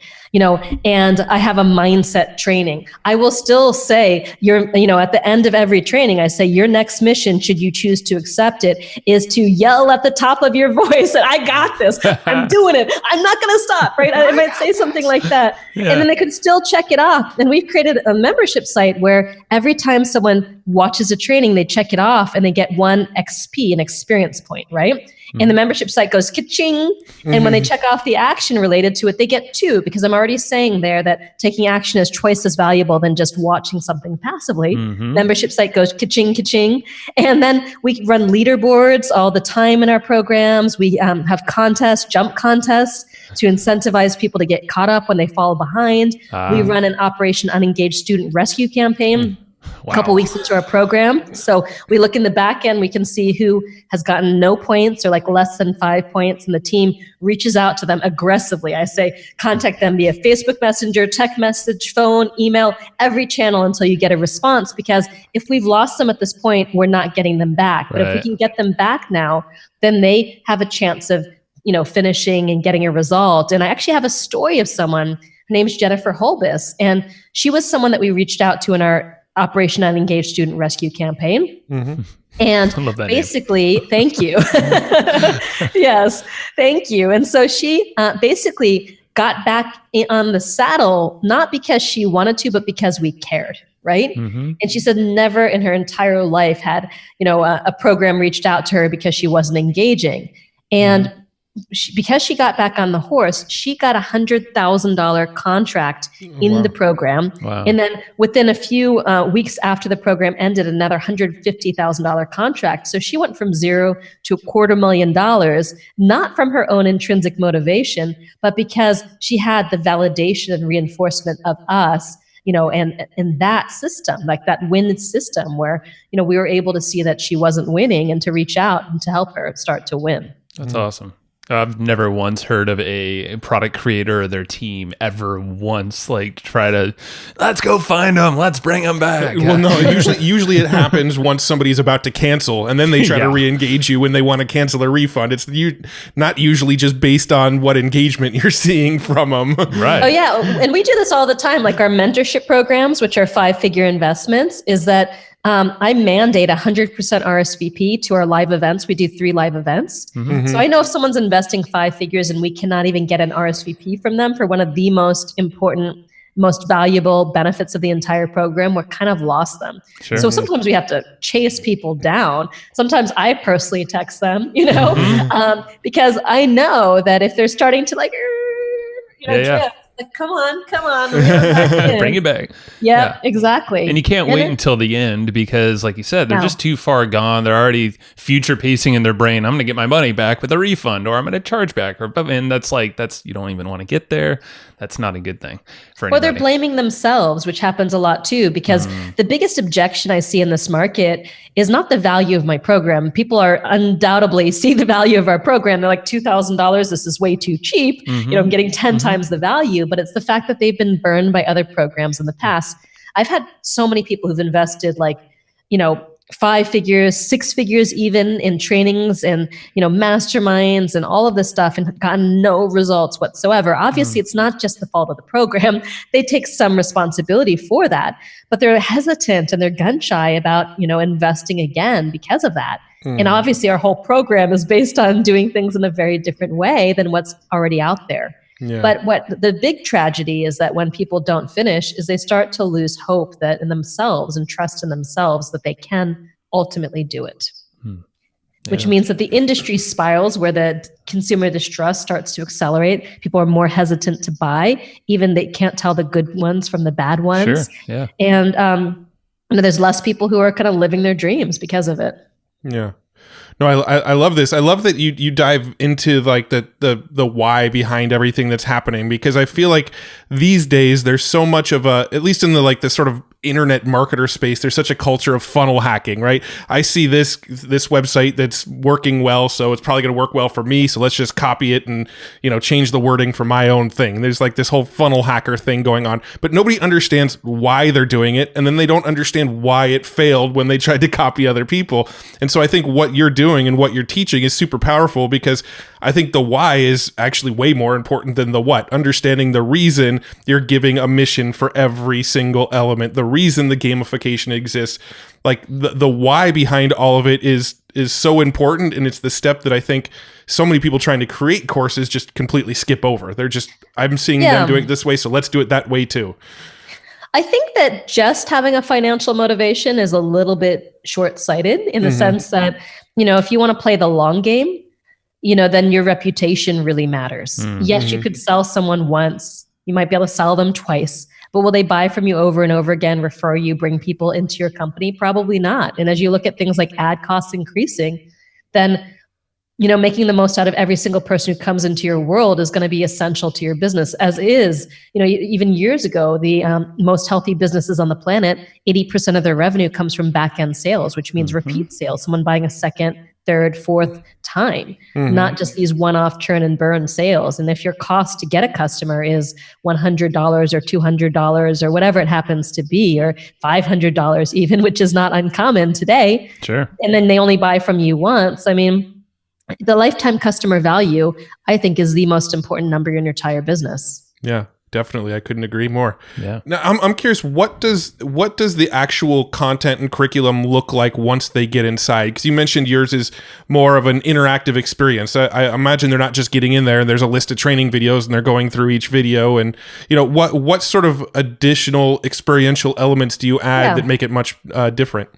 and I have a mindset training, I will still say at the end of every training, I say your next mission, should you choose to accept it, is to yell at the top of your voice that I got this, I'm doing it, I'm not going to stop, right? I might say something like that. Yeah. And then they can still check it off. And we've created a membership site where every time someone watches a training, they check it off and they get 1 XP, an experience point, right? And the membership site goes ka-ching. And when they check off the action related to it, they get 2, because I'm already saying there that taking action is twice as valuable than just watching something passively. Membership site goes ka-ching, ka-ching. And then we run leaderboards all the time in our programs. We have contests, jump contests to incentivize people to get caught up when they fall behind. We run an Operation Unengaged Student Rescue campaign. Wow. A couple weeks into our program. So we look in the back end, we can see who has gotten no points or like less than 5 points, and the team reaches out to them aggressively. I say, contact them via Facebook Messenger, text message, phone, email, every channel until you get a response, because if we've lost them at this point, we're not getting them back. But if we can get them back now, then they have a chance of, finishing and getting a result. And I actually have a story of someone, her name's Jennifer Holbis, and she was someone that we reached out to in our Operation Unengaged Student Rescue campaign. And basically, thank you. Yes, thank you. And so she basically got back on the saddle, not because she wanted to, but because we cared. Right. And she said never in her entire life had, a program reached out to her because she wasn't engaging. And because she got back on the horse, she got $100,000 contract in the program. Wow. And then within a few weeks after the program ended, another $150,000 contract. So she went from 0 to $250,000, not from her own intrinsic motivation, but because she had the validation and reinforcement of us, and that system, like that win system where, we were able to see that she wasn't winning and to reach out and to help her start to win. That's awesome. I've never once heard of a product creator or their team ever once try to, let's go find them, let's bring them back. Well, no, usually it happens once somebody's about to cancel, and then they try to re-engage you when they want to cancel a refund. It's not usually just based on what engagement you're seeing from them. Right. Oh yeah, and we do this all the time. Like our mentorship programs, which are 5-figure investments, is that I mandate 100% RSVP to our live events. We do 3 live events. So I know if someone's investing 5 figures and we cannot even get an RSVP from them for one of the most important, most valuable benefits of the entire program, we're kind of lost them. Sure. So sometimes we have to chase people down. Sometimes I personally text them, because I know that if they're starting to drift, Like, come on, reel it back in. Bring it back. Yeah, exactly. And you can't wait until the end because, like you said, they're just too far gone. They're already future pacing in their brain. I'm going to get my money back with a refund, or I'm going to charge back, and that's you don't even want to get there. That's not a good thing for anybody. Or they're blaming themselves, which happens a lot too, because the biggest objection I see in this market is not the value of my program. People are undoubtedly see the value of our program. They're like, $2,000, this is way too cheap. I'm getting 10 times the value, but it's the fact that they've been burned by other programs in the past. I've had so many people who've invested 5 figures, 6 figures even in trainings and, masterminds and all of this stuff and gotten no results whatsoever. Obviously, it's not just the fault of the program. They take some responsibility for that, but they're hesitant and they're gun shy about, investing again because of that. And obviously our whole program is based on doing things in a very different way than what's already out there. Yeah. But what the big tragedy is that when people don't finish is they start to lose hope that in themselves and trust in themselves that they can ultimately do it. Which means that the industry spirals where the consumer distrust starts to accelerate. People are more hesitant to buy, even they can't tell the good ones from the bad ones. Sure. Yeah. And there's less people who are kind of living their dreams because of it. Yeah. No, I love this. I love that you dive into like the why behind everything that's happening, because I feel like these days there's so much of at least in the sort of internet marketer space, there's such a culture of funnel hacking, right? I see this website that's working well, so it's probably going to work well for me. So let's just copy it and, change the wording for my own thing. There's like this whole funnel hacker thing going on, but nobody understands why they're doing it. And then they don't understand why it failed when they tried to copy other people. And so I think what you're doing and what you're teaching is super powerful, because I think the why is actually way more important than the what. Understanding the reason you're giving a mission for every single element, the reason the gamification exists, like the why behind all of it is so important. And it's the step that I think so many people trying to create courses just completely skip over. They're just, I'm seeing them doing it this way, so let's do it that way too. I think that just having a financial motivation is a little bit short-sighted in the sense that, if you want to play the long game, then your reputation really matters. Yes, you could sell someone once. You might be able to sell them twice, but will they buy from you over and over again, refer you, bring people into your company? Probably not. And as you look at things like ad costs increasing, then making the most out of every single person who comes into your world is going to be essential to your business, as is, even years ago, the most healthy businesses on the planet, 80% of their revenue comes from back-end sales, which means repeat sales, someone buying a second, third, fourth time, not just these one-off churn and burn sales. And if your cost to get a customer is $100 or $200 or whatever it happens to be, or $500 even, which is not uncommon today, sure, and then they only buy from you once, the lifetime customer value, I think, is the most important number in your entire business. Yeah, definitely. I couldn't agree more. Yeah. Now, I'm curious, what does the actual content and curriculum look like once they get inside? Because you mentioned yours is more of an interactive experience. I imagine they're not just getting in there and there's a list of training videos and they're going through each video. And what sort of additional experiential elements do you add that make it much different?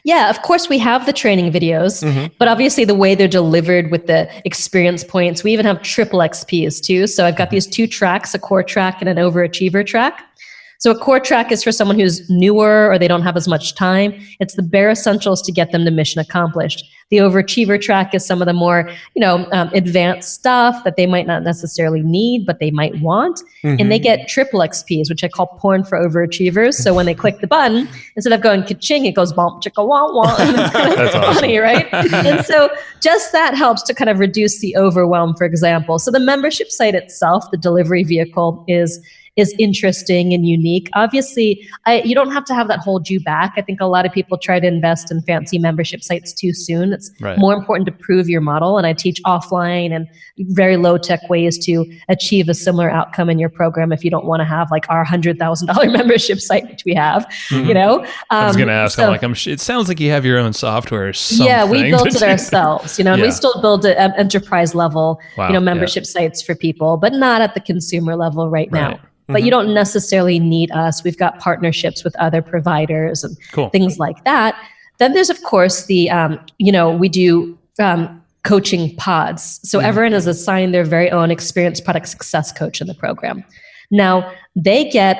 Yeah, of course, we have the training videos, but obviously the way they're delivered with the experience points, we even have triple XPs too. So I've got these 2 tracks, a core track and an overachiever track. So a core track is for someone who's newer or they don't have as much time. It's the bare essentials to get them to mission accomplished. The overachiever track is some of the more, advanced stuff that they might not necessarily need, but they might want. And they get triple XPs, which I call porn for overachievers. So when they click the button, instead of going ka-ching, it goes bump, chicka, wah, wah. That's funny, right? And so just that helps to kind of reduce the overwhelm, for example. So the membership site itself, the delivery vehicle, is interesting and unique. Obviously, you don't have to have that hold you back. I think a lot of people try to invest in fancy membership sites too soon. It's more important to prove your model. And I teach offline and very low tech ways to achieve a similar outcome in your program if you don't want to have like our $100,000 membership site, which we have, I was going to ask, it sounds like you have your own software or something. Yeah, we built it ourselves, and we still build it at enterprise level, membership sites for people, but not at the consumer level right now. But you don't necessarily need us. We've got partnerships with other providers and things like that. Then there's, of course, the, we do coaching pods. So everyone is assigned their very own experienced product success coach in the program. Now they get,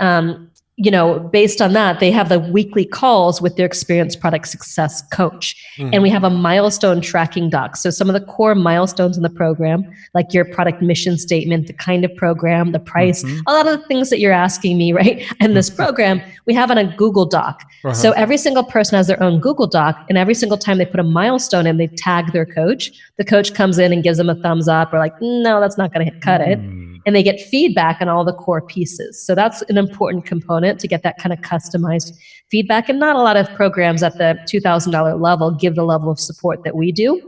based on that, they have the weekly calls with their experienced product success coach. And we have a milestone tracking doc. So some of the core milestones in the program, like your product mission statement, the kind of program, the price, a lot of the things that you're asking me, right? In this program, we have on a Google Doc. So every single person has their own Google Doc, and every single time they put a milestone in, they tag their coach. The coach comes in and gives them a thumbs up or like, no, that's not going to cut it. And they get feedback on all the core pieces. So that's an important component to get that kind of customized feedback. And not a lot of programs at the $2,000 level give the level of support that we do,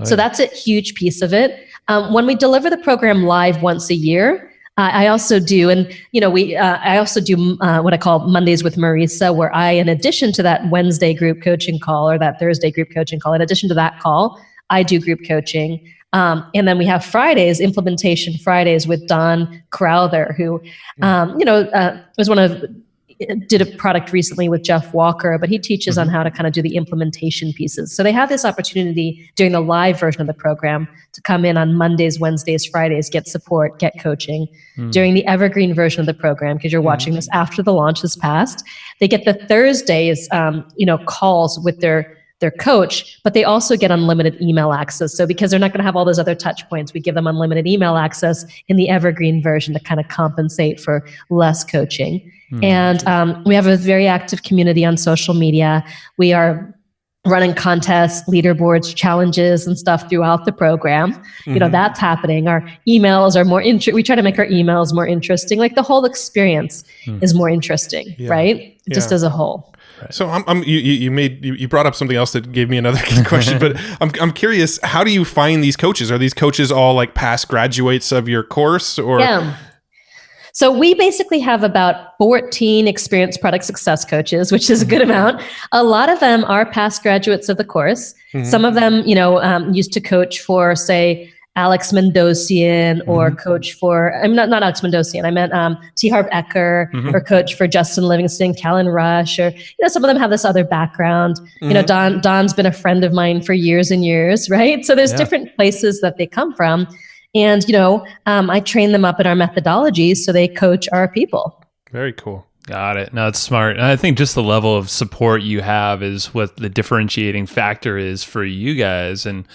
So that's a huge piece of it. When we deliver the program live once a year, I also do, I also do what I call Mondays with Marisa, where I, in addition to that Wednesday group coaching call or that Thursday group coaching call, in addition to that call, I do group coaching. And then we have Fridays, Implementation Fridays with Don Crowther, who, did a product recently with Jeff Walker, but he teaches on how to kind of do the implementation pieces. So they have this opportunity during the live version of the program to come in on Mondays, Wednesdays, Fridays, get support, get coaching. During the evergreen version of the program, because you're watching this after the launch has passed, they get the Thursdays, calls with their coach, but they also get unlimited email access. So because they're not going to have all those other touch points, we give them unlimited email access in the evergreen version to kind of compensate for less coaching. And we have a very active community on social media. We are running contests, leaderboards, challenges, and stuff throughout the program. That's happening. Our emails are more we try to make our emails more interesting. Like the whole experience is more interesting, right? Just as a whole. Right. So you brought up something else that gave me another question, but I'm curious, how do you find these coaches? Are these coaches all like past graduates of your course or? Yeah. So we basically have about 14 experienced product success coaches, which is a good amount. A lot of them are past graduates of the course. Some of them, used to coach for, say, Alex Mendosian or coach for, I'm not Alex Mendosian, I meant T. Harv Eker or coach for Justin Livingston, Callan Rush, or, some of them have this other background. Don's been a friend of mine for years and years, right? So there's different places that they come from. And, I train them up in our methodologies so they coach our people. Very cool. Got it. No, it's smart. And I think just the level of support you have is what the differentiating factor is for you guys. And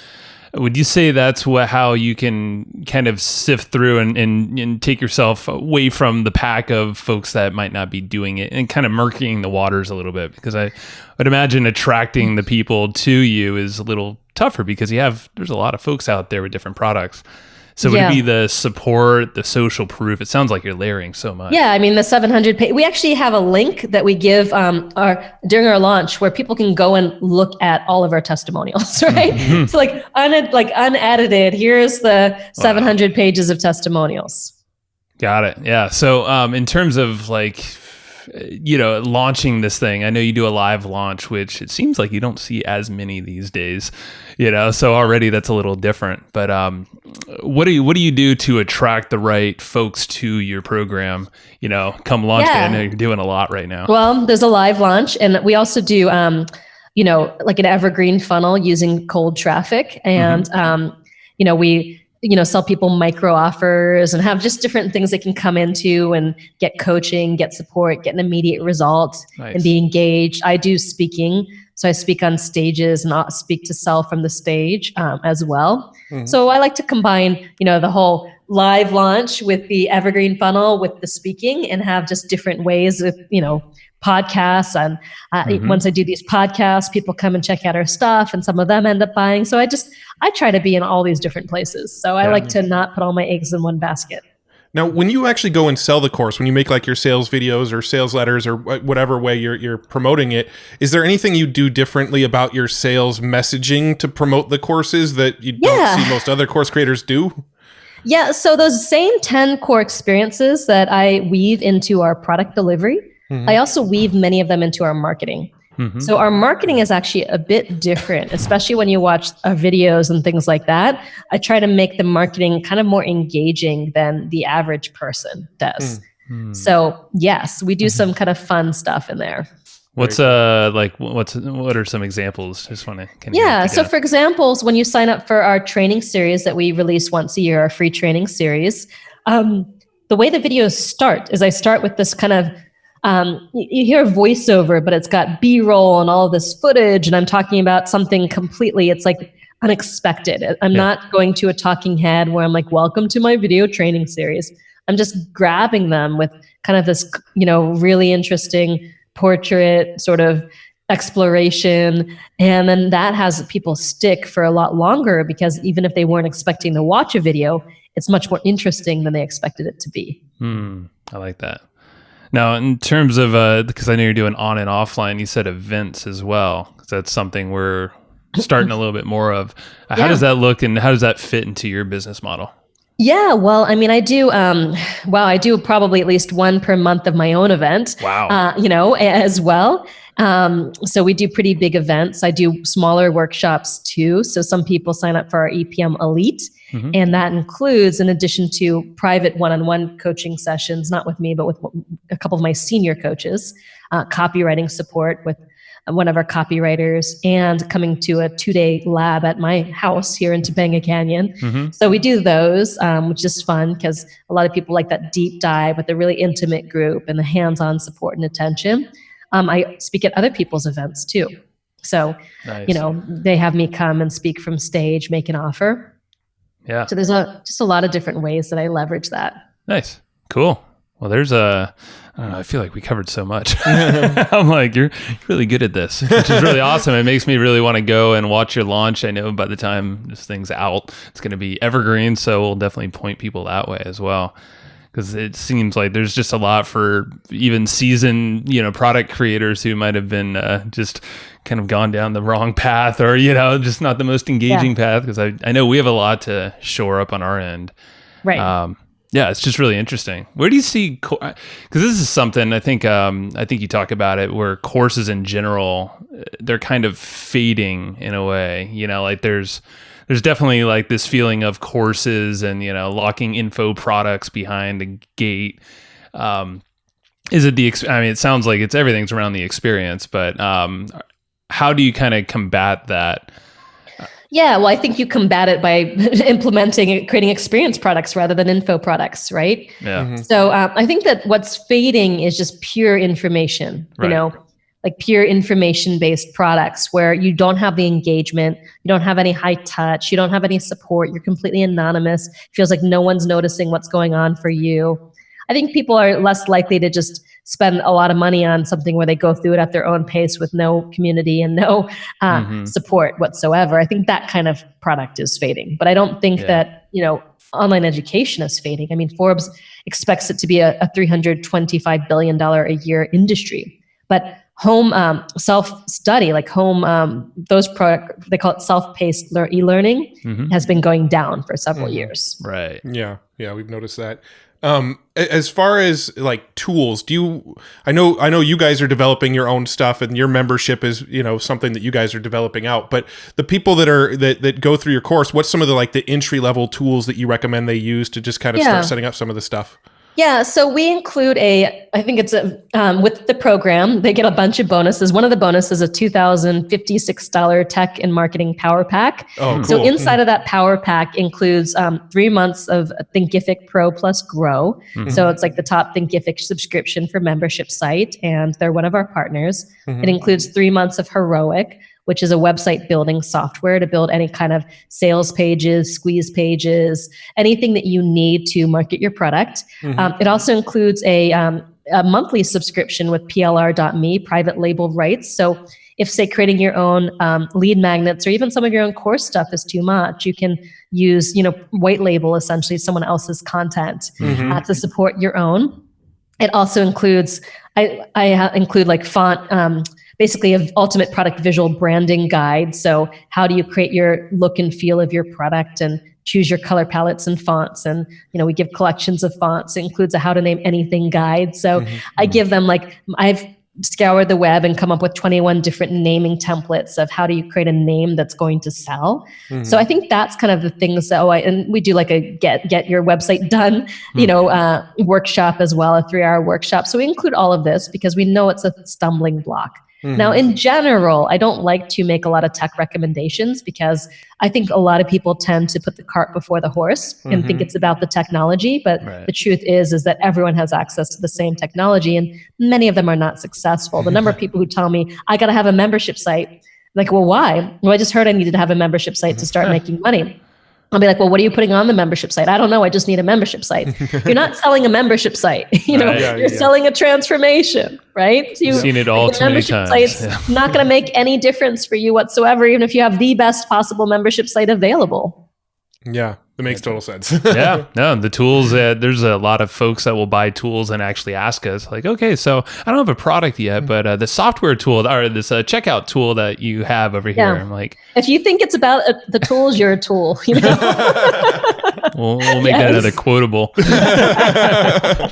would you say that's how you can kind of sift through and take yourself away from the pack of folks that might not be doing it and kind of murkying the waters a little bit? Because I would imagine attracting the people to you is a little tougher because there's a lot of folks out there with different products. So would it be the support, the social proof? It sounds like you're layering so much. Yeah, I mean, the 700 page, we actually have a link that we give during our launch where people can go and look at all of our testimonials, right? So like unedited, here's the 700 pages of testimonials. Got it. Yeah. So in terms of launching this thing, I know you do a live launch, which it seems like you don't see as many these days, so already that's a little different. But what do you do to attract the right folks to your program, come launch day? I know you're doing a lot right now. Well, there's a live launch, and we also do, like an evergreen funnel using cold traffic. And, we sell people micro offers and have just different things they can come into and get coaching, get support, get an immediate result, and be engaged. I do speaking. So I speak on stages and I'll speak to sell from the stage as well. So I like to combine, the whole live launch with the evergreen funnel with the speaking and have just different ways of, podcasts. And once I do these podcasts, people come and check out our stuff and some of them end up buying. So I try to be in all these different places. So I like to not put all my eggs in one basket. Now, when you actually go and sell the course, when you make like your sales videos or sales letters or whatever way you're promoting it, is there anything you do differently about your sales messaging to promote the courses that you don't see most other course creators do? Yeah. So those same 10 core experiences that I weave into our product delivery, I also weave many of them into our marketing. So our marketing is actually a bit different, especially when you watch our videos and things like that. I try to make the marketing kind of more engaging than the average person does. So yes, we do some kind of fun stuff in there. What are some examples? Just want to so for examples, when you sign up for our training series that we release once a year, our free training series, the way the videos start is I start with this kind of, you hear a voiceover, but it's got B-roll and all of this footage, and I'm talking about something completely, it's like unexpected. I'm not going to a talking head where I'm like, welcome to my video training series. I'm just grabbing them with kind of this, really interesting portrait sort of exploration. And then that has people stick for a lot longer, because even if they weren't expecting to watch a video, it's much more interesting than they expected it to be. I like that. Now, in terms of, because I know you're doing on and offline, you said events as well, because that's something we're starting a little bit more of. How does that look, and how does that fit into your business model? Yeah, well, I mean, I do, I do probably at least one per month of my own event. Wow. As well. So we do pretty big events. I do smaller workshops too. So some people sign up for our EPM Elite, and that includes, in addition to private one-on-one coaching sessions, not with me, but with a couple of my senior coaches, copywriting support with one of our copywriters, and coming to a 2-day lab at my house here in Topanga Canyon. So we do those, which is fun because a lot of people like that deep dive with a really intimate group and the hands-on support and attention. I speak at other people's events too. So, nice. They have me come and speak from stage, make an offer. Yeah. So there's just a lot of different ways that I leverage that. Nice. Cool. Well, there's I don't know, I feel like we covered so much. I'm like, you're really good at this, which is really awesome. It makes me really want to go and watch your launch. I know by the time this thing's out, it's going to be evergreen. So we'll definitely point people that way as well. Because it seems like there's just a lot for even seasoned, product creators who might have been just kind of gone down the wrong path, or, just not the most engaging path. Because I know we have a lot to shore up on our end. Right. It's just really interesting. Where do you see, because this is something I think you talk about it, where courses in general, they're kind of fading in a way, like there's definitely like this feeling of courses and, locking info products behind a gate. Is it it sounds like everything's around the experience, but how do you kind of combat that? Yeah, well, I think you combat it by creating experience products rather than info products, right? Yeah. So I think that what's fading is just pure information, Right. Like pure information-based products where you don't have the engagement, you don't have any high touch, you don't have any support, you're completely anonymous. It feels like no one's noticing what's going on for you. I think people are less likely to just spend a lot of money on something where they go through it at their own pace with no community and no support whatsoever. I think that kind of product is fading. But I don't think that, online education is fading. I mean, Forbes expects it to be a $325 billion a year industry. But home self-study, like home, those product, they call it self-paced e-learning, has been going down for several years. Right. Yeah, we've noticed that. As far as like tools, I know you guys are developing your own stuff, and your membership is, something that you guys are developing out, but the people that go through your course, what's some of the entry level tools that you recommend they use to just kind of start setting up some of the stuff? Yeah, so we include I think it's with the program, they get a bunch of bonuses. One of the bonuses is a $2,056 tech and marketing power pack. Oh, cool. So inside of that power pack includes 3 months of Thinkific Pro plus Grow. So it's like the top Thinkific subscription for membership site, and they're one of our partners. It includes 3 months of Heroic, which is a website building software to build any kind of sales pages, squeeze pages, anything that you need to market your product. It also includes a monthly subscription with PLR.me, private label rights. So if, say, creating your own lead magnets or even some of your own course stuff is too much, you can use, white label essentially someone else's content to support your own. It also includes, I include like font, basically an ultimate product visual branding guide. So how do you create your look and feel of your product and choose your color palettes and fonts? And, we give collections of fonts. It includes a how to name anything guide. So I give them I've scoured the web and come up with 21 different naming templates of how do you create a name that's going to sell. So I think that's kind of the things that, and we do like a get your website done, workshop as well, a 3-hour workshop. So we include all of this because we know it's a stumbling block. Now, in general, I don't like to make a lot of tech recommendations because I think a lot of people tend to put the cart before the horse and think it's about the technology. But the truth is that everyone has access to the same technology, and many of them are not successful. The number of people who tell me, I got to have a membership site. Like, well, why? Well, I just heard I needed to have a membership site to start making money. I'll be like, well, what are you putting on the membership site? I don't know. I just need a membership site. You're not selling a membership site. You're selling a transformation, right? You've seen it all too many times. Site's not going to make any difference for you whatsoever, even if you have the best possible membership site available. Yeah, that makes total sense. Yeah, no, the tools, there's a lot of folks that will buy tools and actually ask us like, okay, so I don't have a product yet, but the software tool or this checkout tool that you have over here, I'm like, if you think it's about the tools, you're a tool. We'll make that another quotable.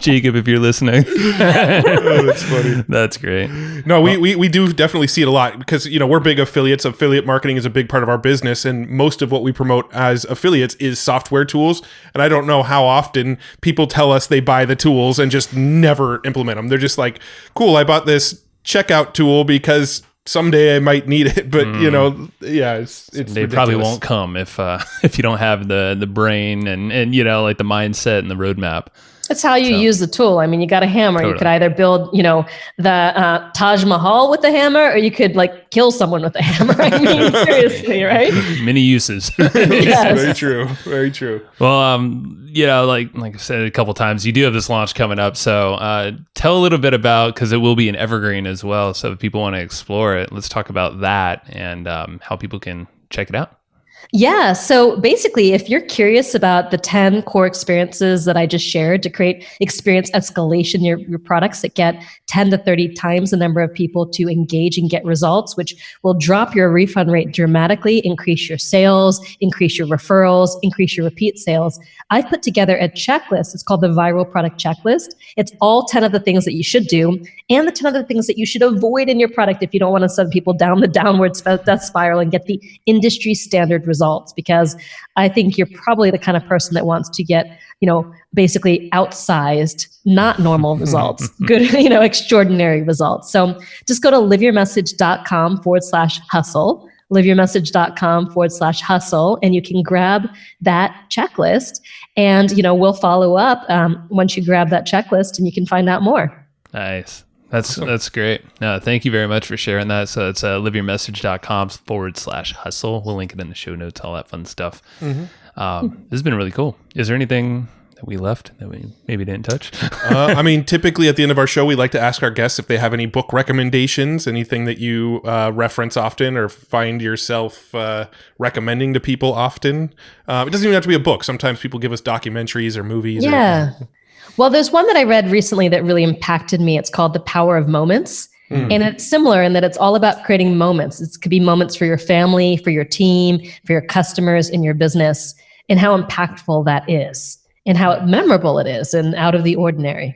Jacob, if you're listening. That's funny. That's great. No, we do definitely see it a lot because, we're big affiliates. Affiliate marketing is a big part of our business. And most of what we promote as affiliates is software tools. And I don't know how often people tell us they buy the tools and just never implement them. They're just like, cool, I bought this checkout tool because someday I might need it, but it's they ridiculous. probably won't come if you don't have the brain and like the mindset and the roadmap. That's how you use the tool. I mean, you got a hammer. Totally. You could either build, the Taj Mahal with the hammer, or you could kill someone with a hammer. I mean, seriously, right? Many uses. Yes. Very true. Very true. Well, like I said a couple times, you do have this launch coming up. So tell a little bit about, because it will be an evergreen as well. So if people want to explore it, let's talk about that and how people can check it out. Yeah. So basically, if you're curious about the 10 core experiences that I just shared to create experience escalation, your products that get 10 to 30 times the number of people to engage and get results, which will drop your refund rate dramatically, increase your sales, increase your referrals, increase your repeat sales. I put together a checklist. It's called the Viral Product Checklist. It's all 10 of the things that you should do and the 10 of the things that you should avoid in your product if you don't want to send people down the downward death spiral and get the industry standard results, because I think you're probably the kind of person that wants to get, basically outsized, not normal results, good, extraordinary results. So just go to liveyourmessage.com/hustle, liveyourmessage.com/hustle, and you can grab that checklist and, we'll follow up once you grab that checklist and you can find out more. Nice. That's great. No, thank you very much for sharing that. So it's liveyourmessage.com/hustle. We'll link it in the show notes, all that fun stuff. This has been really cool. Is there anything that we left that we maybe didn't touch? Typically at the end of our show, we like to ask our guests if they have any book recommendations, anything that you reference often or find yourself recommending to people often. It doesn't even have to be a book. Sometimes people give us documentaries or movies. Yeah. Well, there's one that I read recently that really impacted me. It's called The Power of Moments. And it's similar in that it's all about creating moments. It could be moments for your family, for your team, for your customers, in your business, and how impactful that is and how memorable it is and out of the ordinary.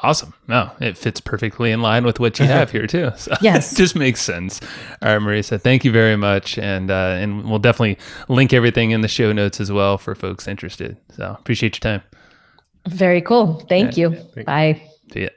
Awesome. No, it fits perfectly in line with what you have here too. So yes. It just makes sense. All right, Marisa, thank you very much. And we'll definitely link everything in the show notes as well for folks interested. So appreciate your time. Very cool. Thank you. Bye. See ya.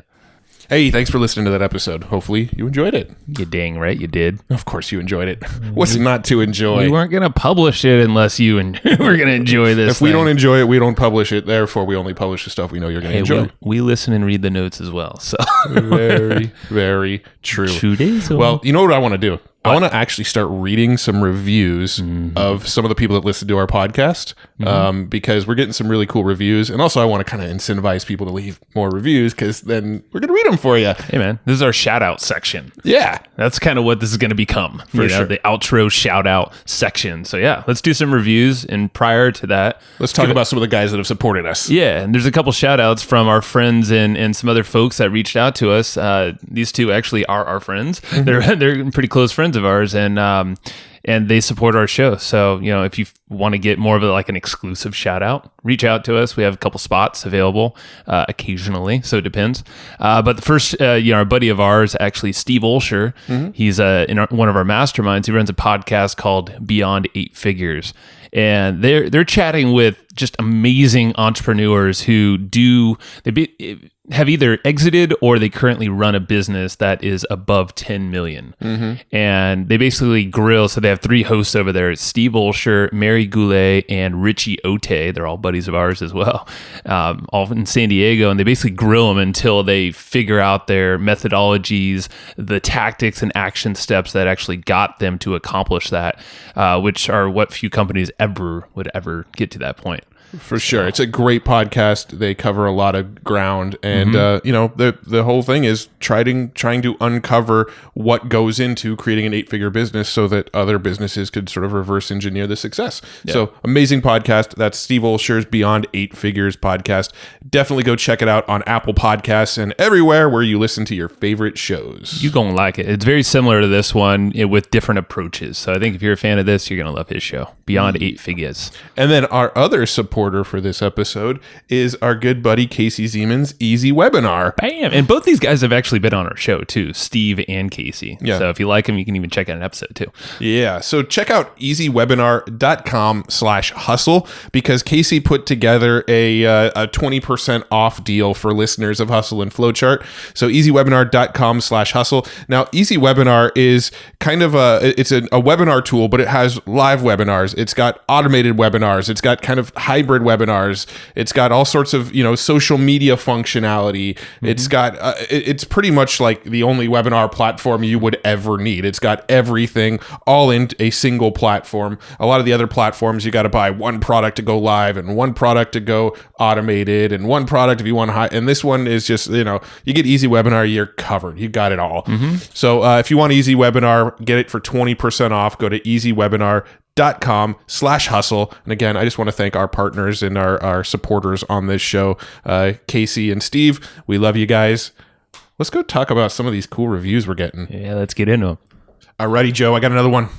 Hey, thanks for listening to that episode. Hopefully you enjoyed it. You dang right you did. Of course you enjoyed it. What's not to enjoy? We weren't going to publish it unless you were going to enjoy this. If we don't enjoy it, we don't publish it. Therefore, we only publish the stuff we know you're going to enjoy. We listen and read the notes as well. So very, very true. 2 days. Well, you know what I want to do? I want to actually start reading some reviews of some of the people that listen to our podcast because we're getting some really cool reviews. And also I want to kind of incentivize people to leave more reviews because then we're going to read them for you. Hey, man, this is our shout out section. Yeah. That's kind of what this is going to become. For sure. The outro shout out section. So yeah, let's do some reviews. And prior to that, let's talk about some of the guys that have supported us. Yeah. And there's a couple shout outs from our friends and some other folks that reached out to us. These two actually are our friends. They're pretty close friends of ours, and and they support our show. So, if you want to get more of an exclusive shout out, reach out to us. We have a couple spots available occasionally, so it depends. But the first, a buddy of ours, actually Steve Olsher, he's in one of our masterminds. He runs a podcast called Beyond 8 Figures. And they're chatting with just amazing entrepreneurs who have either exited or they currently run a business that is above 10 million. And they basically grill. So they have 3 hosts over there. It's Steve Olsher, Mary Goulet, and Richie Ote. They're all buddies of ours as well, all in San Diego. And they basically grill them until they figure out their methodologies, the tactics and action steps that actually got them to accomplish that, which are what few companies would ever get to that point. For sure. It's a great podcast. They cover a lot of ground. And, the whole thing is trying to uncover what goes into creating an 8-figure business so that other businesses could sort of reverse engineer the success. Yeah. So amazing podcast. That's Steve Olsher's Beyond 8 Figures podcast. Definitely go check it out on Apple Podcasts and everywhere where you listen to your favorite shows. You're going to like it. It's very similar to this one with different approaches. So I think if you're a fan of this, you're going to love his show, Beyond 8 Figures. And then our other supporter for this episode is our good buddy Casey Zeman's Easy Webinar. Bam! And both these guys have actually been on our show too, Steve and Casey. Yeah. So if you like them, you can even check out an episode too. Yeah. So check out easywebinar.com/hustle because Casey put together a 20% off deal for listeners of Hustle and Flowchart. So easywebinar.com/hustle. Now, Easy Webinar is kind of a webinar tool, but it has live webinars. It's got automated webinars. It's got kind of hybrid webinars. It's got all sorts of, social media functionality. It's got, it's pretty much like the only webinar platform you would ever need. It's got everything all in a single platform. A lot of the other platforms, you got to buy one product to go live and one product to go automated and one product if you want to, and this one is just, you get Easy Webinar, you're covered. You got it all. So if you want Easy Webinar, get it for 20% off. Go to easywebinar.com/hustle. And again, I just want to thank our partners and our supporters on this show, Casey and Steve. We love you guys. Let's go talk about some of these cool reviews we're getting. Yeah, let's get into them. Alrighty, Joe. I got another one.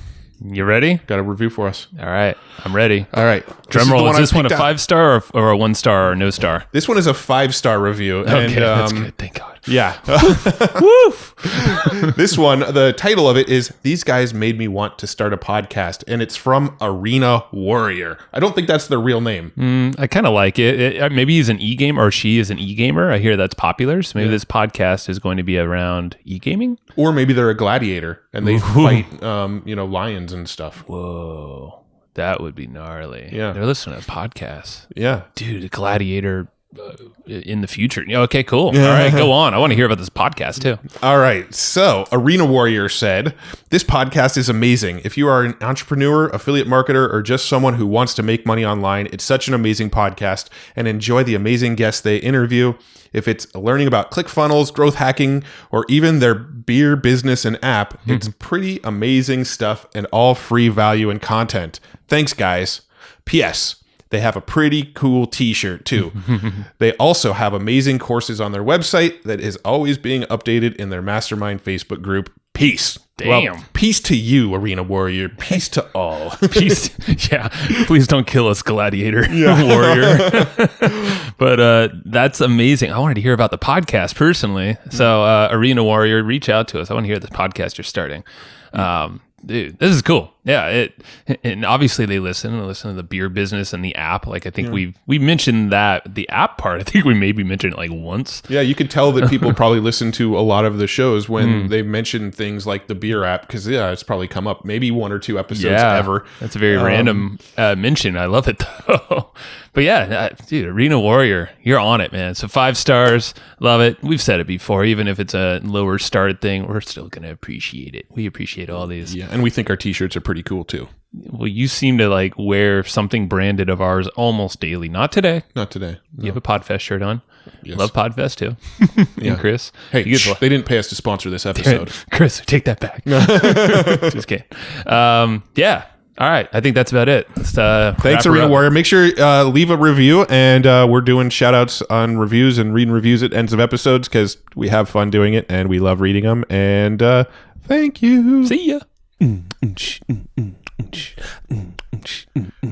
You ready? Got a review for us. All right. I'm ready. All right. Drum roll. Is this one a 5-star or a 1-star or no star? This one is a 5-star review. Okay, and, that's good. Thank God. Yeah. Woof. This one, the title of it is These Guys Made Me Want to Start a Podcast, and it's from Arena Warrior. I don't think that's their real name. I kind of like it. Maybe he's an e-gamer or she is an e-gamer. I hear that's popular. So maybe this podcast is going to be around e-gaming. Or maybe they're a gladiator and they fight, lions and stuff. Whoa. That would be gnarly. Yeah. They're listening to podcasts. Yeah. Dude, a gladiator in the future. Okay, cool. All right, go on. I want to hear about this podcast too. All right. So Arena Warrior said, this podcast is amazing. If you are an entrepreneur, affiliate marketer, or just someone who wants to make money online, it's such an amazing podcast and enjoy the amazing guests they interview. If it's learning about ClickFunnels, growth hacking, or even their beer business and app, it's pretty amazing stuff and all free value and content. Thanks, guys. P.S. They have a pretty cool t-shirt too. They also have amazing courses on their website that is always being updated in their mastermind Facebook group. Peace. Damn. Well, peace to you, Arena Warrior. Peace to all. Peace. Yeah. Please don't kill us, Gladiator Warrior. But that's amazing. I wanted to hear about the podcast personally. So Arena Warrior, reach out to us. I want to hear the podcast you're starting. Dude, this is cool. Yeah, and obviously they listen to the beer business and the app. Like I think we mentioned that the app part. I think we maybe mentioned it like once. Yeah, you can tell that people probably listen to a lot of the shows when they mention things like the beer app because it's probably come up maybe 1 or 2 episodes ever. That's a very random mention. I love it though. But yeah, dude, Arena Warrior, you're on it, man. So 5 stars, love it. We've said it before. Even if it's a lower starred thing, we're still gonna appreciate it. We appreciate all these. Yeah, and we think our t-shirts are pretty cool too. Well, you seem to like wear something branded of ours almost daily. Not today. Not today. No. You have a Podfest shirt on. Yes. Love Podfest too. And Chris. Hey, they didn't pay us to sponsor this episode. Chris, take that back. Just kidding. Yeah. All right. I think that's about it. Thanks, Arena Warrior. Make sure leave a review, and we're doing shout outs on reviews and reading reviews at ends of episodes because we have fun doing it and we love reading them. And thank you. See ya.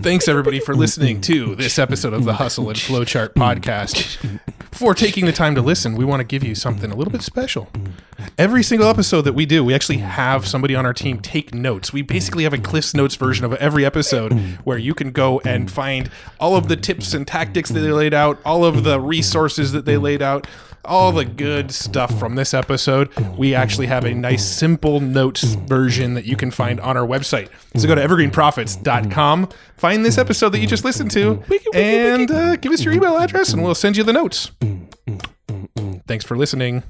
Thanks, everybody, for listening to this episode of the Hustle and Flowchart podcast. For taking the time to listen, we want to give you something a little bit special. Every single episode that we do, we actually have somebody on our team take notes. We basically have a Cliff's Notes version of every episode where you can go and find all of the tips and tactics that they laid out, all of the resources that they laid out, all the good stuff from this episode. We actually have a nice simple notes version that you can find on our website. So go to evergreenprofits.com, find this episode that you just listened to, and give us your email address and we'll send you the notes. Thanks for listening.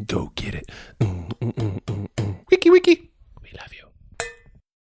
Go get it. Wiki wiki.